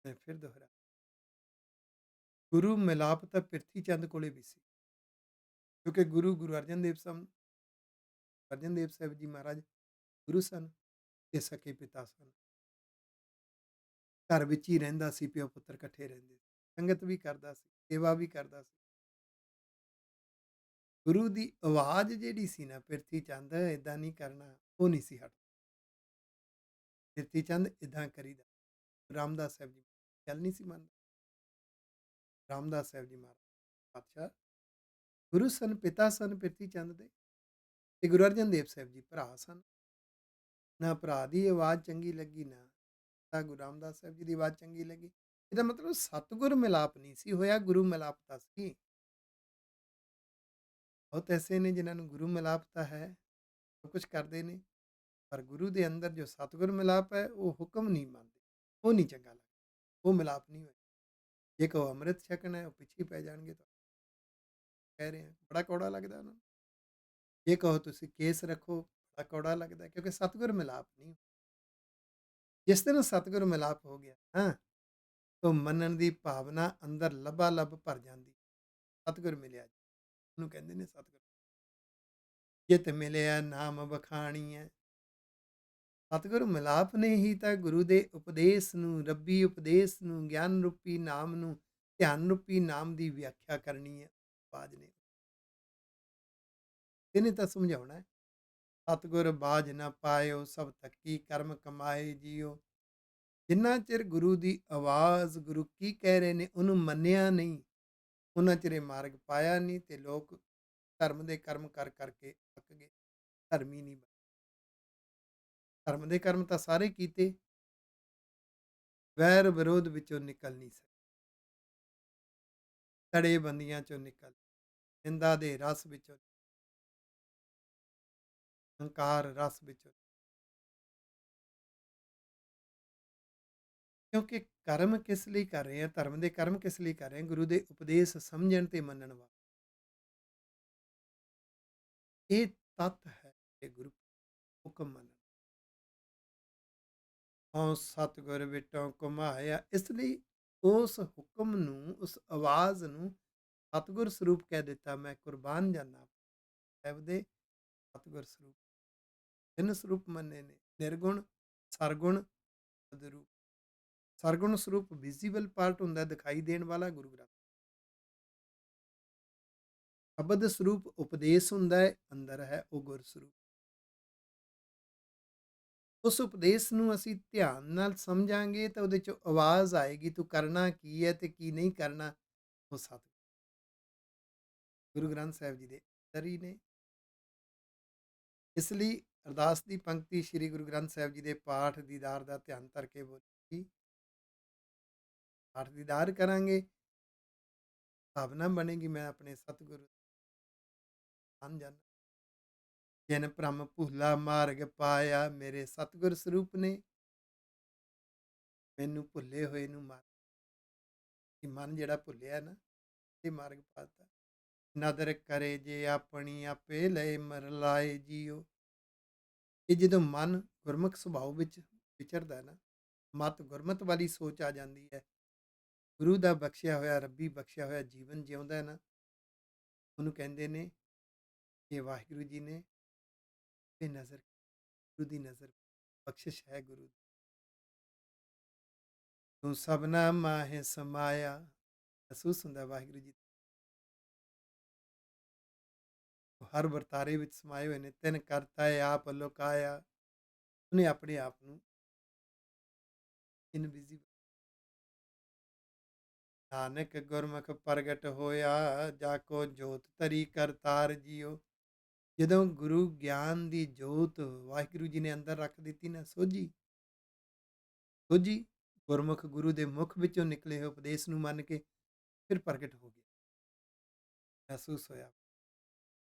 ਮੈਂ ਫਿਰ ਦੁਹਰਾ, ਗੁਰੂ ਮਿਲਾਪ ਤਾਂ ਪ੍ਰਿਥੀ ਚੰਦ ਕੋਲੇ ਵੀ ਸੀ, ਕਿਉਂਕਿ ਗੁਰੂ ਅਰਜਨ ਦੇਵ ਸਾਹਿਬ ਜੀ ਮਹਾਰਾਜ ਗੁਰੂ ਸਨ ਤੇ ਸਕੇ ਪਿਤਾ ਸਨ। ਘਰ ਵਿੱਚ ਹੀ ਰਹਿੰਦਾ ਸੀ, ਪਿਓ ਪੁੱਤਰ ਇਕੱਠੇ ਰਹਿੰਦੇ, ਸੰਗਤ ਵੀ ਕਰਦਾ ਸੀ, ਸੇਵਾ ਵੀ ਕਰਦਾ ਸੀ। ਗੁਰੂ ਦੀ ਆਵਾਜ਼ ਜਿਹੜੀ ਸੀ ਨਾ, ਪ੍ਰਿਥੀ ਚੰਦ ਇਦਾਂ ਨਹੀਂ ਕਰਨਾ, ਉਹ ਨਹੀਂ ਸੀ ਹਟਦਾ। ਪ੍ਰਿਥੀ ਚੰਦ ਇਦਾਂ ਕਰੀਦਾ। ਰਾਮਦਾਸ ਸਾਹਿਬ ਜੀ ਗੱਲ ਨਹੀਂ ਸੀ ਮੰਨਦਾ। ਰਾਮਦਾਸ ਸਾਹਿਬ ਜੀ ਮਹਾਰਾਜ ਪਾਤਸ਼ਾਹ ਗੁਰੂ ਸਨ, ਪਿਤਾ ਸਨ ਪ੍ਰਿਥੀ ਚੰਦ ਦੇ, ਤੇ ਗੁਰੂ ਅਰਜਨ ਦੇਵ ਸਾਹਿਬ ਜੀ ਭਰਾ ਸਨ। ਨਾ ਭਰਾ ਦੀ ਆਵਾਜ਼ ਚੰਗੀ ਲੱਗੀ, ਨਾ ਗੁਰੂ ਰਾਮਦਾਸ ਸਾਹਿਬ ਜੀ ਦੀ ਆਵਾਜ਼ ਚੰਗੀ ਲੱਗੀ। ਇਹਦਾ ਮਤਲਬ ਸਤਿਗੁਰ ਮਿਲਾਪ ਨਹੀਂ ਸੀ ਹੋਇਆ, ਗੁਰੂ ਮਿਲਾਪ ਤਾਂ ਸੀ। ਬਹੁਤ ਐਸੇ ਨੇ ਜਿਨ੍ਹਾਂ ਨੂੰ ਗੁਰੂ ਮਿਲਾਪ ਤਾਂ ਹੈ, ਸਭ ਕੁਝ ਕਰਦੇ ਨੇ, ਪਰ ਗੁਰੂ ਦੇ ਅੰਦਰ ਜੋ ਸਤਿਗੁਰ ਮਿਲਾਪ ਹੈ, ਉਹ ਹੁਕਮ ਨਹੀਂ ਮੰਨਦੇ, ਉਹ ਨਹੀਂ ਚੰਗਾ ਲੱਗਦਾ, ਉਹ ਮਿਲਾਪ ਨਹੀਂ ਹੋਇਆ। ਜੇ ਕਹੋ ਅੰਮ੍ਰਿਤ ਛਕਣਾ ਹੈ, ਉਹ ਪਿੱਛੇ ਪੈ ਜਾਣਗੇ। ਤਾਂ ਕਹਿ ਰਹੇ ਹਾਂ, ਬੜਾ ਕੌੜਾ ਲੱਗਦਾ ਉਹਨਾਂ ਨੂੰ। ਜੇ ਕਹੋ ਤੁਸੀਂ ਕੇਸ ਰੱਖੋ, ਬੜਾ ਕੌੜਾ ਲੱਗਦਾ, ਕਿਉਂਕਿ ਸਤਿਗੁਰ ਮਿਲਾਪ ਨਹੀਂ। ਜਿਸ ਦਿਨ ਸਤਿਗੁਰ ਮਿਲਾਪ ਹੋ ਗਿਆ ਹਾਂ, ਤਾਂ ਮੰਨਣ ਦੀ ਭਾਵਨਾ ਅੰਦਰ ਲੱਭਾ ਲੱਭ ਭਰ ਜਾਂਦੀ। ਸਤਿਗੁਰ ਮਿਲਿਆ ਜੀ, ਉਹਨੂੰ ਕਹਿੰਦੇ ਨੇ ਸਤਿਗੁਰ। ਜਿਤ ਮਿਲਿਆ ਨਾਮ ਵਖਾਣੀ ਹੈ। ਸਤਿਗੁਰ ਮਿਲਾਪ ਨੇ ਹੀ ਤਾਂ ਗੁਰੂ ਦੇ ਉਪਦੇਸ਼ ਨੂੰ, ਰੱਬੀ ਉਪਦੇਸ਼ ਨੂੰ, ਗਿਆਨ ਰੂਪੀ ਨਾਮ ਨੂੰ, ਧਿਆਨ ਰੂਪੀ ਨਾਮ ਦੀ ਵਿਆਖਿਆ ਕਰਨੀ ਹੈ। ਬਾਜ ਨੇ ਇਹਨੇ ਤਾਂ ਸਮਝਾਉਣਾ ਹੈ। ਸਤਿਗੁਰ ਬਾਜ ਨਾ ਪਾਇਓ, ਸਭ ਥੱਕੀ ਕਰਮ ਕਮਾਏ ਜੀਓ। ਜਿੰਨਾ ਚਿਰ ਗੁਰੂ ਦੀ ਆਵਾਜ਼, ਗੁਰੂ ਕੀ ਕਹਿ ਰਹੇ ਨੇ, ਉਹਨੂੰ ਮੰਨਿਆ ਨਹੀਂ, ਉਹਨਾਂ ਚਿਰ ਇਹ ਮਾਰਗ ਪਾਇਆ ਨਹੀਂ। ਤੇ ਲੋਕ ਧਰਮ ਦੇ ਕਰਮ ਕਰ ਕਰਕੇ ਥੱਕ ਗਏ, ਧਰਮੀ ਨਹੀਂ ਬਣੇ। ਧਰਮ ਦੇ ਕਰਮ ਤਾਂ ਸਾਰੇ ਕੀਤੇ, ਵੈਰ ਵਿਰੋਧ ਵਿੱਚੋਂ ਨਿਕਲ ਨਹੀਂ ਸਕੇ, ਤੜੇ ਬੰਦੀਆਂ ਚੋਂ ਨਿਕਲ, ਨਿੰਦਾ ਦੇ ਰਸ ਵਿੱਚੋਂ, ਹੰਕਾਰ ਰਸ ਵਿੱਚੋਂ। ਕਿਉਂਕਿ ਕਰਮ ਕਿਸ ਲਈ ਕਰ ਰਹੇ ਆ, ਧਰਮ ਦੇ ਕਰਮ ਕਿਸ ਲਈ ਕਰ ਰਹੇ ਆ? ਗੁਰੂ ਦੇ ਉਪਦੇਸ਼ ਸਮਝਣ ਤੇ ਮੰਨਣ ਵਾਲਾ ਇਹ ਤੱਤ ਹੈ ਕਿ ਗੁਰੂ ਹੁਕਮ ਮੰਨਣ। ਹਉ ਸਤਿਗੁਰ ਵਿਟੋਂ ਘੁਮਾਇਆ, ਇਸ ਲਈ ਉਸ ਹੁਕਮ ਨੂੰ, ਉਸ ਆਵਾਜ਼ ਨੂੰ ਸਤਿਗੁਰ ਸਰੂਪ ਕਹਿ ਦਿੱਤਾ। ਮੈਂ ਕੁਰਬਾਨ ਜਾਨਾ ਸਾਹਿਬ ਦੇ ਸਤਿਗੁਰ ਸਰੂਪ। ਤਿੰਨ ਸਰੂਪ ਮੰਨੇ ਨੇ, ਨਿਰਗੁਣ, ਸਰਗੁਣ, ਸਦਰੂਪ। ਸਰਗੁਣ ਸਰੂਪ ਵਿਜ਼ੀਬਲ ਪਾਰਟ ਹੁੰਦਾ ਹੈ, ਦਿਖਾਈ ਦੇਣ ਵਾਲਾ ਗੁਰੂ ਗ੍ਰੰਥ। ਸ਼ਬਦ ਸਰੂਪ ਉਪਦੇਸ਼ ਹੁੰਦਾ ਹੈ, ਅੰਦਰ ਹੈ ਉਹ ਗੁਰ ਸਰੂਪ। ਉਸ ਉਪਦੇਸ਼ ਨੂੰ ਅਸੀਂ ਧਿਆਨ ਨਾਲ ਸਮਝਾਂਗੇ ਤਾਂ ਉਹਦੇ 'ਚੋਂ ਆਵਾਜ਼ ਆਏਗੀ, ਤੂੰ ਕਰਨਾ ਕੀ ਹੈ ਤੇ ਕੀ ਨਹੀਂ ਕਰਨਾ, ਉਹ ਸਤਿਗੁਰ ਗੁਰੂ ਗ੍ਰੰਥ ਸਾਹਿਬ ਜੀ ਦੇ ਅੰਦਰ ਹੀ ਨੇ। ਇਸ ਲਈ ਅਰਦਾਸ ਦੀ ਪੰਕਤੀ ਸ੍ਰੀ ਗੁਰੂ ਗ੍ਰੰਥ ਸਾਹਿਬ ਜੀ ਦੇ ਪਾਠ ਦੀਦਾਰ ਦਾ ਧਿਆਨ ਧਰ ਕੇ ਬੋਲੀ। ਪਾਠ ਦੀਦਾਰ ਕਰਾਂਗੇ, ਭਾਵਨਾ ਬਣੇਗੀ ਮੈਂ ਆਪਣੇ ਸਤਿਗੁਰੂ ਧੰਨ ਜਨ ਜਿਨ ਭ੍ਰਮ ਭੁਲਾ ਮਾਰਗ ਪਾਇਆ, ਮੇਰੇ ਸਤਿਗੁਰ ਸਰੂਪ ਨੇ ਮੈਨੂੰ ਭੁੱਲੇ ਹੋਏ ਨੂੰ ਮਾਰ ਕਿ ਮਨ ਜਿਹੜਾ ਭੁੱਲਿਆ ਨਾ ਇਹ ਮਾਰਗ ਪਾਤਾ। ਨਦਰ ਕਰੇ ਜੇ ਆਪਣੀ ਆਪੇ ਲਏ ਮਰ ਲਾਏ ਜੀਓ। ਇਹ ਜਦੋਂ ਮਨ ਗੁਰਮੁਖ ਸੁਭਾਅ ਵਿੱਚ ਵਿਚਰਦਾ ਹੈ ਨਾ, ਮਤ ਗੁਰਮਤ ਵਾਲੀ ਸੋਚ ਆ ਜਾਂਦੀ ਹੈ, ਗੁਰੂ ਦਾ ਬਖਸ਼ਿਆ ਹੋਇਆ, ਰੱਬੀ ਬਖਸ਼ਿਆ ਹੋਇਆ ਜੀਵਨ ਜਿਉਂਦਾ ਹੈ ਨਾ, ਉਹਨੂੰ ਕਹਿੰਦੇ ਨੇ ਕਿ ਵਾਹਿਗੁਰੂ ਜੀ ਨੇ ਇਹ ਨਜ਼ਰ, ਗੁਰੂ ਦੀ ਨਜ਼ਰ ਬਖਸ਼ਿਸ਼ ਹੈ ਗੁਰੂ ਦੀ। ਤੂੰ ਸਭਨਾ ਮਾਹੇ ਸਮਾਇਆ, ਮਹਿਸੂਸ ਹੁੰਦਾ ਵਾਹਿਗੁਰੂ ਜੀ ਹਰ ਵਰਤਾਰੇ ਵਿੱਚ ਸਮਾਏ ਹੋਏ ਨੇ। ਤਿਨ ਕਰਤਾ ਹੈ ਆਪ ਲੁਕਾਇਆ, ਉਹਨੇ ਆਪਣੇ ਆਪ ਨੂੰ ਇਨਵਿਜ਼ੀਬਲ। ਨਾਨਕ ਗੁਰਮੁਖ ਪ੍ਰਗਟ ਹੋਇਆ, ਜਾ ਕੋ ਜੋਤ ਤਰੀ ਕਰਤਾਰ ਜੀਓ। ਜਦੋਂ ਗੁਰੂ ਗਿਆਨ ਦੀ ਜੋਤ ਵਾਹਿਗੁਰੂ ਜੀ ਨੇ ਅੰਦਰ ਰੱਖ ਦਿੱਤੀ ਨਾ, ਸੋਝੀ ਸੋਝੀ ਗੁਰਮੁਖ ਗੁਰੂ ਦੇ ਮੁਖ ਵਿੱਚੋਂ ਨਿਕਲੇ ਹੋਏ ਉਪਦੇਸ਼ ਨੂੰ ਮੰਨ ਕੇ ਫਿਰ ਪ੍ਰਗਟ ਹੋ ਗਿਆ, ਮਹਿਸੂਸ ਹੋਇਆ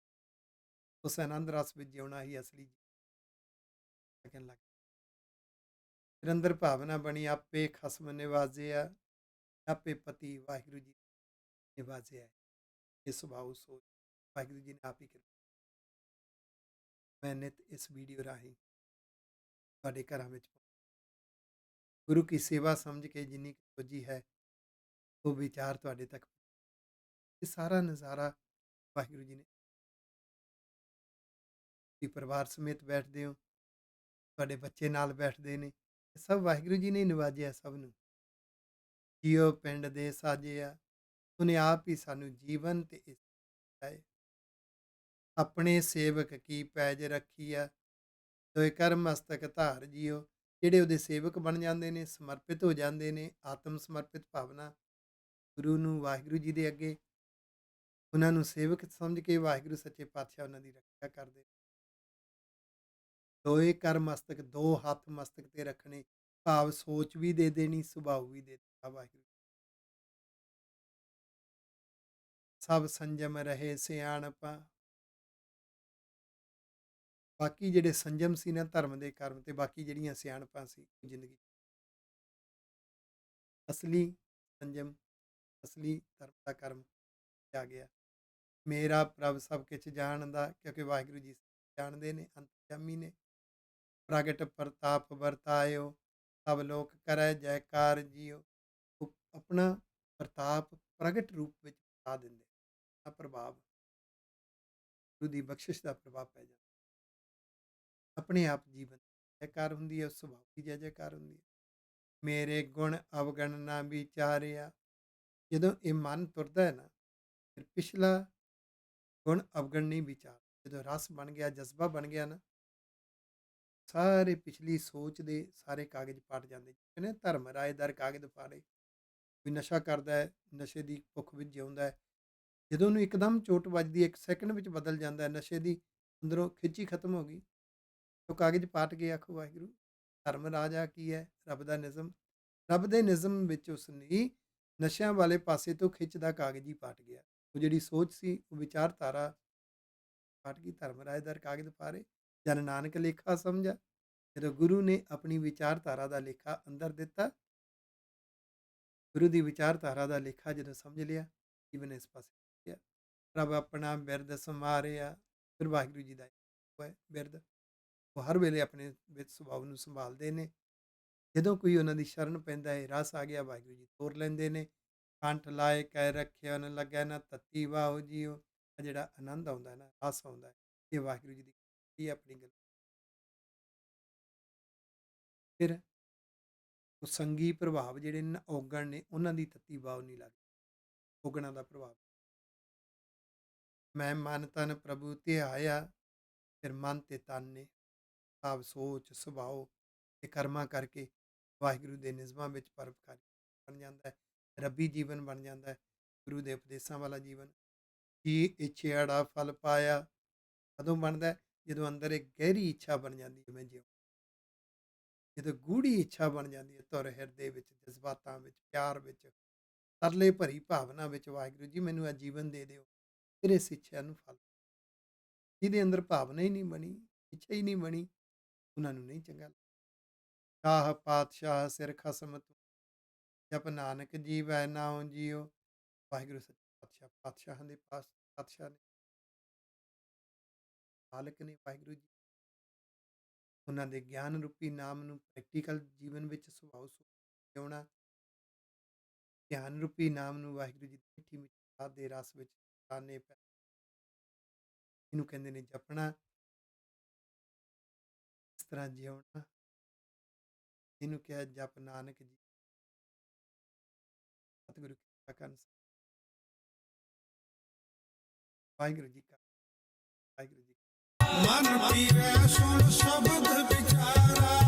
ਉਸ ਆਨੰਦ ਰਸ ਵਿੱਚ ਜਿਉਣਾ ਹੀ ਅਸਲੀ ਲੱਗਣ ਲੱਗ। ਫਿਰ ਅੰਦਰ ਭਾਵਨਾ ਬਣੀ, ਆਪੇ ਖਸਮ ਨਿਵਾਜਿਆ, ਆਪੇ ਪਤੀ ਵਾਹਿਗੁਰੂ ਜੀ ਨਿਵਾਜਿਆ। ਇਹ ਸੁਭਾਅ ਸੋਚ ਵਾਹਿਗੁਰੂ ਜੀ ਨੇ ਆਪ ਹੀ ਕਿਰਪਾ। ਮੈਂ ਨਿਤ ਇਸ ਵੀਡੀਓ ਰਾਹੀਂ ਤੁਹਾਡੇ ਘਰਾਂ ਵਿੱਚ ਗੁਰੂ ਕੀ ਸੇਵਾ ਸਮਝ ਕੇ ਜਿੰਨੀ ਸੋਝੀ ਹੈ ਉਹ ਵਿਚਾਰ ਤੁਹਾਡੇ ਤੱਕ, ਇਹ ਸਾਰਾ ਨਜ਼ਾਰਾ ਵਾਹਿਗੁਰੂ ਜੀ ਨੇ। ਤੁਸੀਂ ਪਰਿਵਾਰ ਸਮੇਤ ਬੈਠਦੇ ਹੋ, ਤੁਹਾਡੇ ਬੱਚੇ ਨਾਲ ਬੈਠਦੇ ਨੇ, ਇਹ ਸਭ ਵਾਹਿਗੁਰੂ ਜੀ ਨੇ ਨਿਵਾਜਿਆ ਸਭ ਨੂੰ। ਜੀਓ ਪਿੰਡ ਦੇ ਸਾਜਿਆ, ਉਹਨੇ ਆਪ ਹੀ ਸਾਨੂੰ ਜੀਵਨ ਤੇ ਇਸ ਹੈ। ਆਪਣੇ ਸੇਵਕ ਕੀ ਪੈਜ ਰੱਖੀ ਆ, ਤੋਏ ਕਰ ਮਸਤਕ ਧਾਰ ਜੀਓ। ਜਿਹੜੇ ਉਹਦੇ ਸੇਵਕ ਬਣ ਜਾਂਦੇ ਨੇ, ਸਮਰਪਿਤ ਹੋ ਜਾਂਦੇ ਨੇ, ਆਤਮ ਸਮਰਪਿਤ ਭਾਵਨਾ ਗੁਰੂ ਨੂੰ, ਵਾਹਿਗੁਰੂ ਜੀ ਦੇ ਅੱਗੇ ਉਹਨਾਂ ਨੂੰ ਸੇਵਕ ਸਮਝ ਕੇ ਵਾਹਿਗੁਰੂ ਸੱਚੇ ਪਾਤਸ਼ਾਹ ਉਹਨਾਂ ਦੀ ਰੱਖਿਆ ਕਰਦੇ। ਦੋਏ ਕਰ ਮਸਤਕ, ਦੋ ਹੱਥ ਮਸਤਕ ਤੇ ਰੱਖਣੇ, ਭਾਵ ਸੋਚ ਵੀ ਦੇ ਦੇਣੀ, ਸੁਭਾਅ ਵੀ ਦੇ ਦੇਣਾ। ਵਾਹਿਗੁਰੂ ਸਭ ਸੰਜਮ ਰਹੇ ਸਿਆਣਪਾ। ਬਾਕੀ ਜਿਹੜੇ ਸੰਜਮ ਸੀ ਨਾ ਧਰਮ ਦੇ ਕਰਮ ਤੇ, ਬਾਕੀ ਜਿਹੜੀਆਂ ਸਿਆਣਪਾਂ ਸੀ ਜ਼ਿੰਦਗੀ, ਅਸਲੀ ਸੰਜਮ, ਅਸਲੀ ਧਰਮ ਦਾ ਕਰਮ ਆ ਗਿਆ। ਮੇਰਾ ਪ੍ਰਭ ਸਭ ਕੁਛ ਜਾਣਦਾ, ਕਿਉਂਕਿ ਵਾਹਿਗੁਰੂ ਜੀ ਜਾਣਦੇ ਨੇ, ਅੰਤਰਜਾਮੀ ਨੇ। ਪ੍ਰਗਟ ਪ੍ਰਤਾਪ ਵਰਤਾਇਓ, ਸਭ ਲੋਕ ਕਰੈ ਜੈਕਾਰ ਜੀਓ। ਉਹ ਆਪਣਾ ਪ੍ਰਤਾਪ ਪ੍ਰਗਟ ਰੂਪ ਵਿੱਚ ਬਤਾ ਦਿੰਦੇ ਆ, ਪ੍ਰਭਾਵ ਗੁਰੂ ਦੀ ਬਖਸ਼ਿਸ਼ ਦਾ ਪ੍ਰਭਾਵ ਪੈ ਜਾਂਦਾ ਆਪਣੇ ਆਪ ਜੀਵਨ ਜੈਕਾਰ ਹੁੰਦੀ ਹੈ, ਉਸ ਸੁਭਾਅ ਦੀ ਜੈ ਜੈਕਾਰ ਹੁੰਦੀ ਹੈ। ਮੇਰੇ ਗੁਣ ਅਵਗਣ ਨਾ ਵਿਚਾਰਿਆ, ਜਦੋਂ ਇਹ ਮਨ ਤੁਰਦਾ ਹੈ ਨਾ, ਫਿਰ ਪਿਛਲਾ ਗੁਣ ਅਵਗਣ ਨਹੀਂ ਵਿਚਾਰ, ਜਦੋਂ ਰਸ ਬਣ ਗਿਆ, ਜਜ਼ਬਾ ਬਣ ਗਿਆ ਨਾ, ਸਾਰੇ ਪਿਛਲੀ ਸੋਚ ਦੇ ਸਾਰੇ ਕਾਗਜ਼ ਪਾਟ ਜਾਂਦੇ। ਕਹਿੰਦੇ ਧਰਮ ਰਾਏ ਦਰ ਕਾਗਜ਼ ਪਾੜੇ। ਕੋਈ ਨਸ਼ਾ ਕਰਦਾ ਹੈ, ਨਸ਼ੇ ਦੀ ਭੁੱਖ ਵਿੱਚ ਜਿਉਂਦਾ ਹੈ, ਜਦੋਂ ਉਹਨੂੰ ਇੱਕਦਮ ਚੋਟ ਵੱਜਦੀ ਹੈ, 1 ਸੈਕਿੰਡ ਵਿੱਚ ਬਦਲ ਜਾਂਦਾ ਹੈ, ਨਸ਼ੇ ਦੀ ਅੰਦਰੋਂ ਖਿੱਚੀ ਖਤਮ ਹੋ ਗਈ, ਉਹ ਕਾਗਜ਼ ਪਾਟ ਕੇ ਆਖੋ ਵਾਹਿਗੁਰੂ। ਧਰਮ ਰਾਜਾ ਕੀ ਹੈ? ਰੱਬ ਦਾ ਨਿਜ਼ਮ। ਰੱਬ ਦੇ ਨਿਜ਼ਮ ਵਿੱਚ ਉਸ ਨੇ ਨਸ਼ਿਆਂ ਵਾਲੇ ਪਾਸੇ ਤੋਂ ਖਿੱਚਦਾ ਕਾਗਜ਼ ਹੀ ਪਾਟ ਗਿਆ। ਉਹ ਜਿਹੜੀ ਸੋਚ ਸੀ, ਉਹ ਵਿਚਾਰਧਾਰਾ ਪਾਟ ਗਈ। ਧਰਮ ਰਾਏ ਦਰ ਕਾਗਜ਼ ਪਾਰੇ, ਜਨ ਨਾਨਕ ਲੇਖਾ ਸਮਝਾ। ਜਦੋਂ ਗੁਰੂ ਨੇ ਆਪਣੀ ਵਿਚਾਰਧਾਰਾ ਦਾ ਲੇਖਾ ਅੰਦਰ ਦਿੱਤਾ, ਗੁਰੂ ਦੀ ਵਿਚਾਰਧਾਰਾ ਦਾ ਲੇਖਾ ਜਦੋਂ ਸਮਝ ਲਿਆ, ਜੀਵਨ ਇਸ ਪਾਸੇ ਗਿਆ। ਰੱਬ ਆਪਣਾ ਬਿਰਦ ਸੰਵਾਰਿਆ, ਫਿਰ ਵਾਹਿਗੁਰੂ ਜੀ ਦਾ ਹੈ ਬਿਰਦ। ਉਹ ਹਰ ਵੇਲੇ ਆਪਣੇ ਵਿੱਚ ਸੁਭਾਅ ਨੂੰ ਸੰਭਾਲਦੇ ਨੇ। ਜਦੋਂ ਕੋਈ ਉਹਨਾਂ ਦੀ ਸ਼ਰਨ ਪੈਂਦਾ ਹੈ, ਰਸ ਆ ਗਿਆ, ਵਾਹਿਗੁਰੂ ਜੀ ਤੋਰ ਲੈਂਦੇ ਨੇ। ਕੰਠ ਲਾਏ ਕਹਿ ਰੱਖਿਆ ਨ ਲੱਗਿਆ ਨਾ ਤੱਤੀ ਵਾਹੋ ਜੀਓ। ਆ ਜਿਹੜਾ ਆਨੰਦ ਆਉਂਦਾ ਨਾ, ਰਸ ਆਉਂਦਾ, ਇਹ ਵਾਹਿਗੁਰੂ ਜੀ ਦੀ ਇਹ ਆਪਣੀ ਗੱਲ। ਫਿਰ ਉਹ ਸੰਗੀ ਪ੍ਰਭਾਵ ਜਿਹੜੇ ਨੇ ਨਾ, ਔਗਣ ਨੇ, ਉਹਨਾਂ ਦੀ ਤੱਤੀ ਵਾਹ ਨਹੀਂ ਲੱਗਦੀ, ਔਗਣਾਂ ਦਾ ਪ੍ਰਭਾਵ। ਮੈਂ ਮਨ ਤਨ ਪ੍ਰਭੂ ਤੇ ਆਇਆ, ਫਿਰ ਮਨ ਤੇ ਤਨ ਨੇ ਭਾਵ ਸੋਚ ਸੁਭਾਅ ਤੇ ਕਰਮਾਂ ਕਰਕੇ ਵਾਹਿਗੁਰੂ ਦੇ ਨਿਯਮਾਂ ਵਿੱਚ ਪਰਉਪਕਾਰੀ ਬਣ ਜਾਂਦਾ ਹੈ, ਰੱਬੀ ਜੀਵਨ ਬਣ ਜਾਂਦਾ ਹੈ, ਗੁਰੂ ਦੇ ਉਪਦੇਸ਼ਾਂ ਵਾਲਾ ਜੀਵਨ। ਕੀ ਇੱਛਿਆੜਾ ਫਲ ਪਾਇਆ ਕਦੋਂ ਬਣਦਾ ਹੈ? ਜਦੋਂ ਅੰਦਰ ਇੱਕ ਗਹਿਰੀ ਇੱਛਾ ਬਣ ਜਾਂਦੀ ਹੈ ਮੈਂ ਜਿਉਂ, ਜਦੋਂ ਗੂੜੀ ਇੱਛਾ ਬਣ ਜਾਂਦੀ ਹੈ ਧੁਰ ਹਿਰਦੇ ਵਿੱਚ, ਜਜ਼ਬਾਤਾਂ ਵਿੱਚ, ਪਿਆਰ ਵਿੱਚ, ਤਰਲੇ ਭਰੀ ਭਾਵਨਾ ਵਿੱਚ, ਵਾਹਿਗੁਰੂ ਜੀ ਮੈਨੂੰ ਇਹ ਜੀਵਨ ਦੇ ਦਿਓ, ਫਿਰ ਇਸ ਇੱਛਾ ਨੂੰ ਫਲ। ਜਿਹਦੇ ਅੰਦਰ ਭਾਵਨਾ ਹੀ ਨਹੀਂ ਬਣੀ, ਇੱਛਾ ਹੀ ਨਹੀਂ ਬਣੀ, ਉਹਨਾਂ ਨੂੰ ਨਹੀਂ ਚੰਗਾ ਲੱਗਦਾ। ਸ਼ਾਹ ਪਾਤਸ਼ਾਹ ਸਿਰ ਖਸਮ ਤੂੰ, ਜਪ ਨਾਨਕ ਜੀਵੈ ਨਾਉ ਜੀਓ। ਵਾਹਿਗੁਰੂ ਸੱਚੇ ਪਾਤਸ਼ਾਹ ਪਾਤਸ਼ਾਹਾਂ ਦੇ ਪਾਸ ਪਾਤਸ਼ਾਹ ਨੇ, ਮਾਲਕ ਨੇ ਵਾਹਿਗੁਰੂ ਜੀ। ਉਹਨਾਂ ਦੇ ਗਿਆਨ ਰੂਪੀ ਨਾਮ ਨੂੰ ਪ੍ਰੈਕਟੀਕਲ ਜੀਵਨ ਵਿੱਚ ਸੁਭਾਅ ਜਿਉਣਾ, ਗਿਆਨ ਰੂਪੀ ਨਾਮ ਨੂੰ ਵਾਹਿਗੁਰੂ ਜੀ ਦੀ ਮਿੱਠੀ ਮਿੱਠੀ ਬਾਤ ਦੇ ਰਸ ਵਿੱਚ ਤਾਨੇ ਪੈ, ਇਹਨੂੰ ਕਹਿੰਦੇ ਨੇ ਜਪਣਾ। ਇਸ ਤਰ੍ਹਾਂ ਜਿਉਣਾ, ਇਹਨੂੰ ਕਿਹਾ ਜਪ ਨਾਨਕ ਜੀ। ਸਤਿਗੁਰੂ ਕਿਰਪਾ ਕਰਨ। ਵਾਹਿਗੁਰੂ ਜੀ ਕਾ, ਵਾਹਿਗੁਰੂ ਜੀ। ਮਨ ਪੀਵੈ ਸੁਣ ਸ਼ਬਦ ਵਿਚਾਰਾ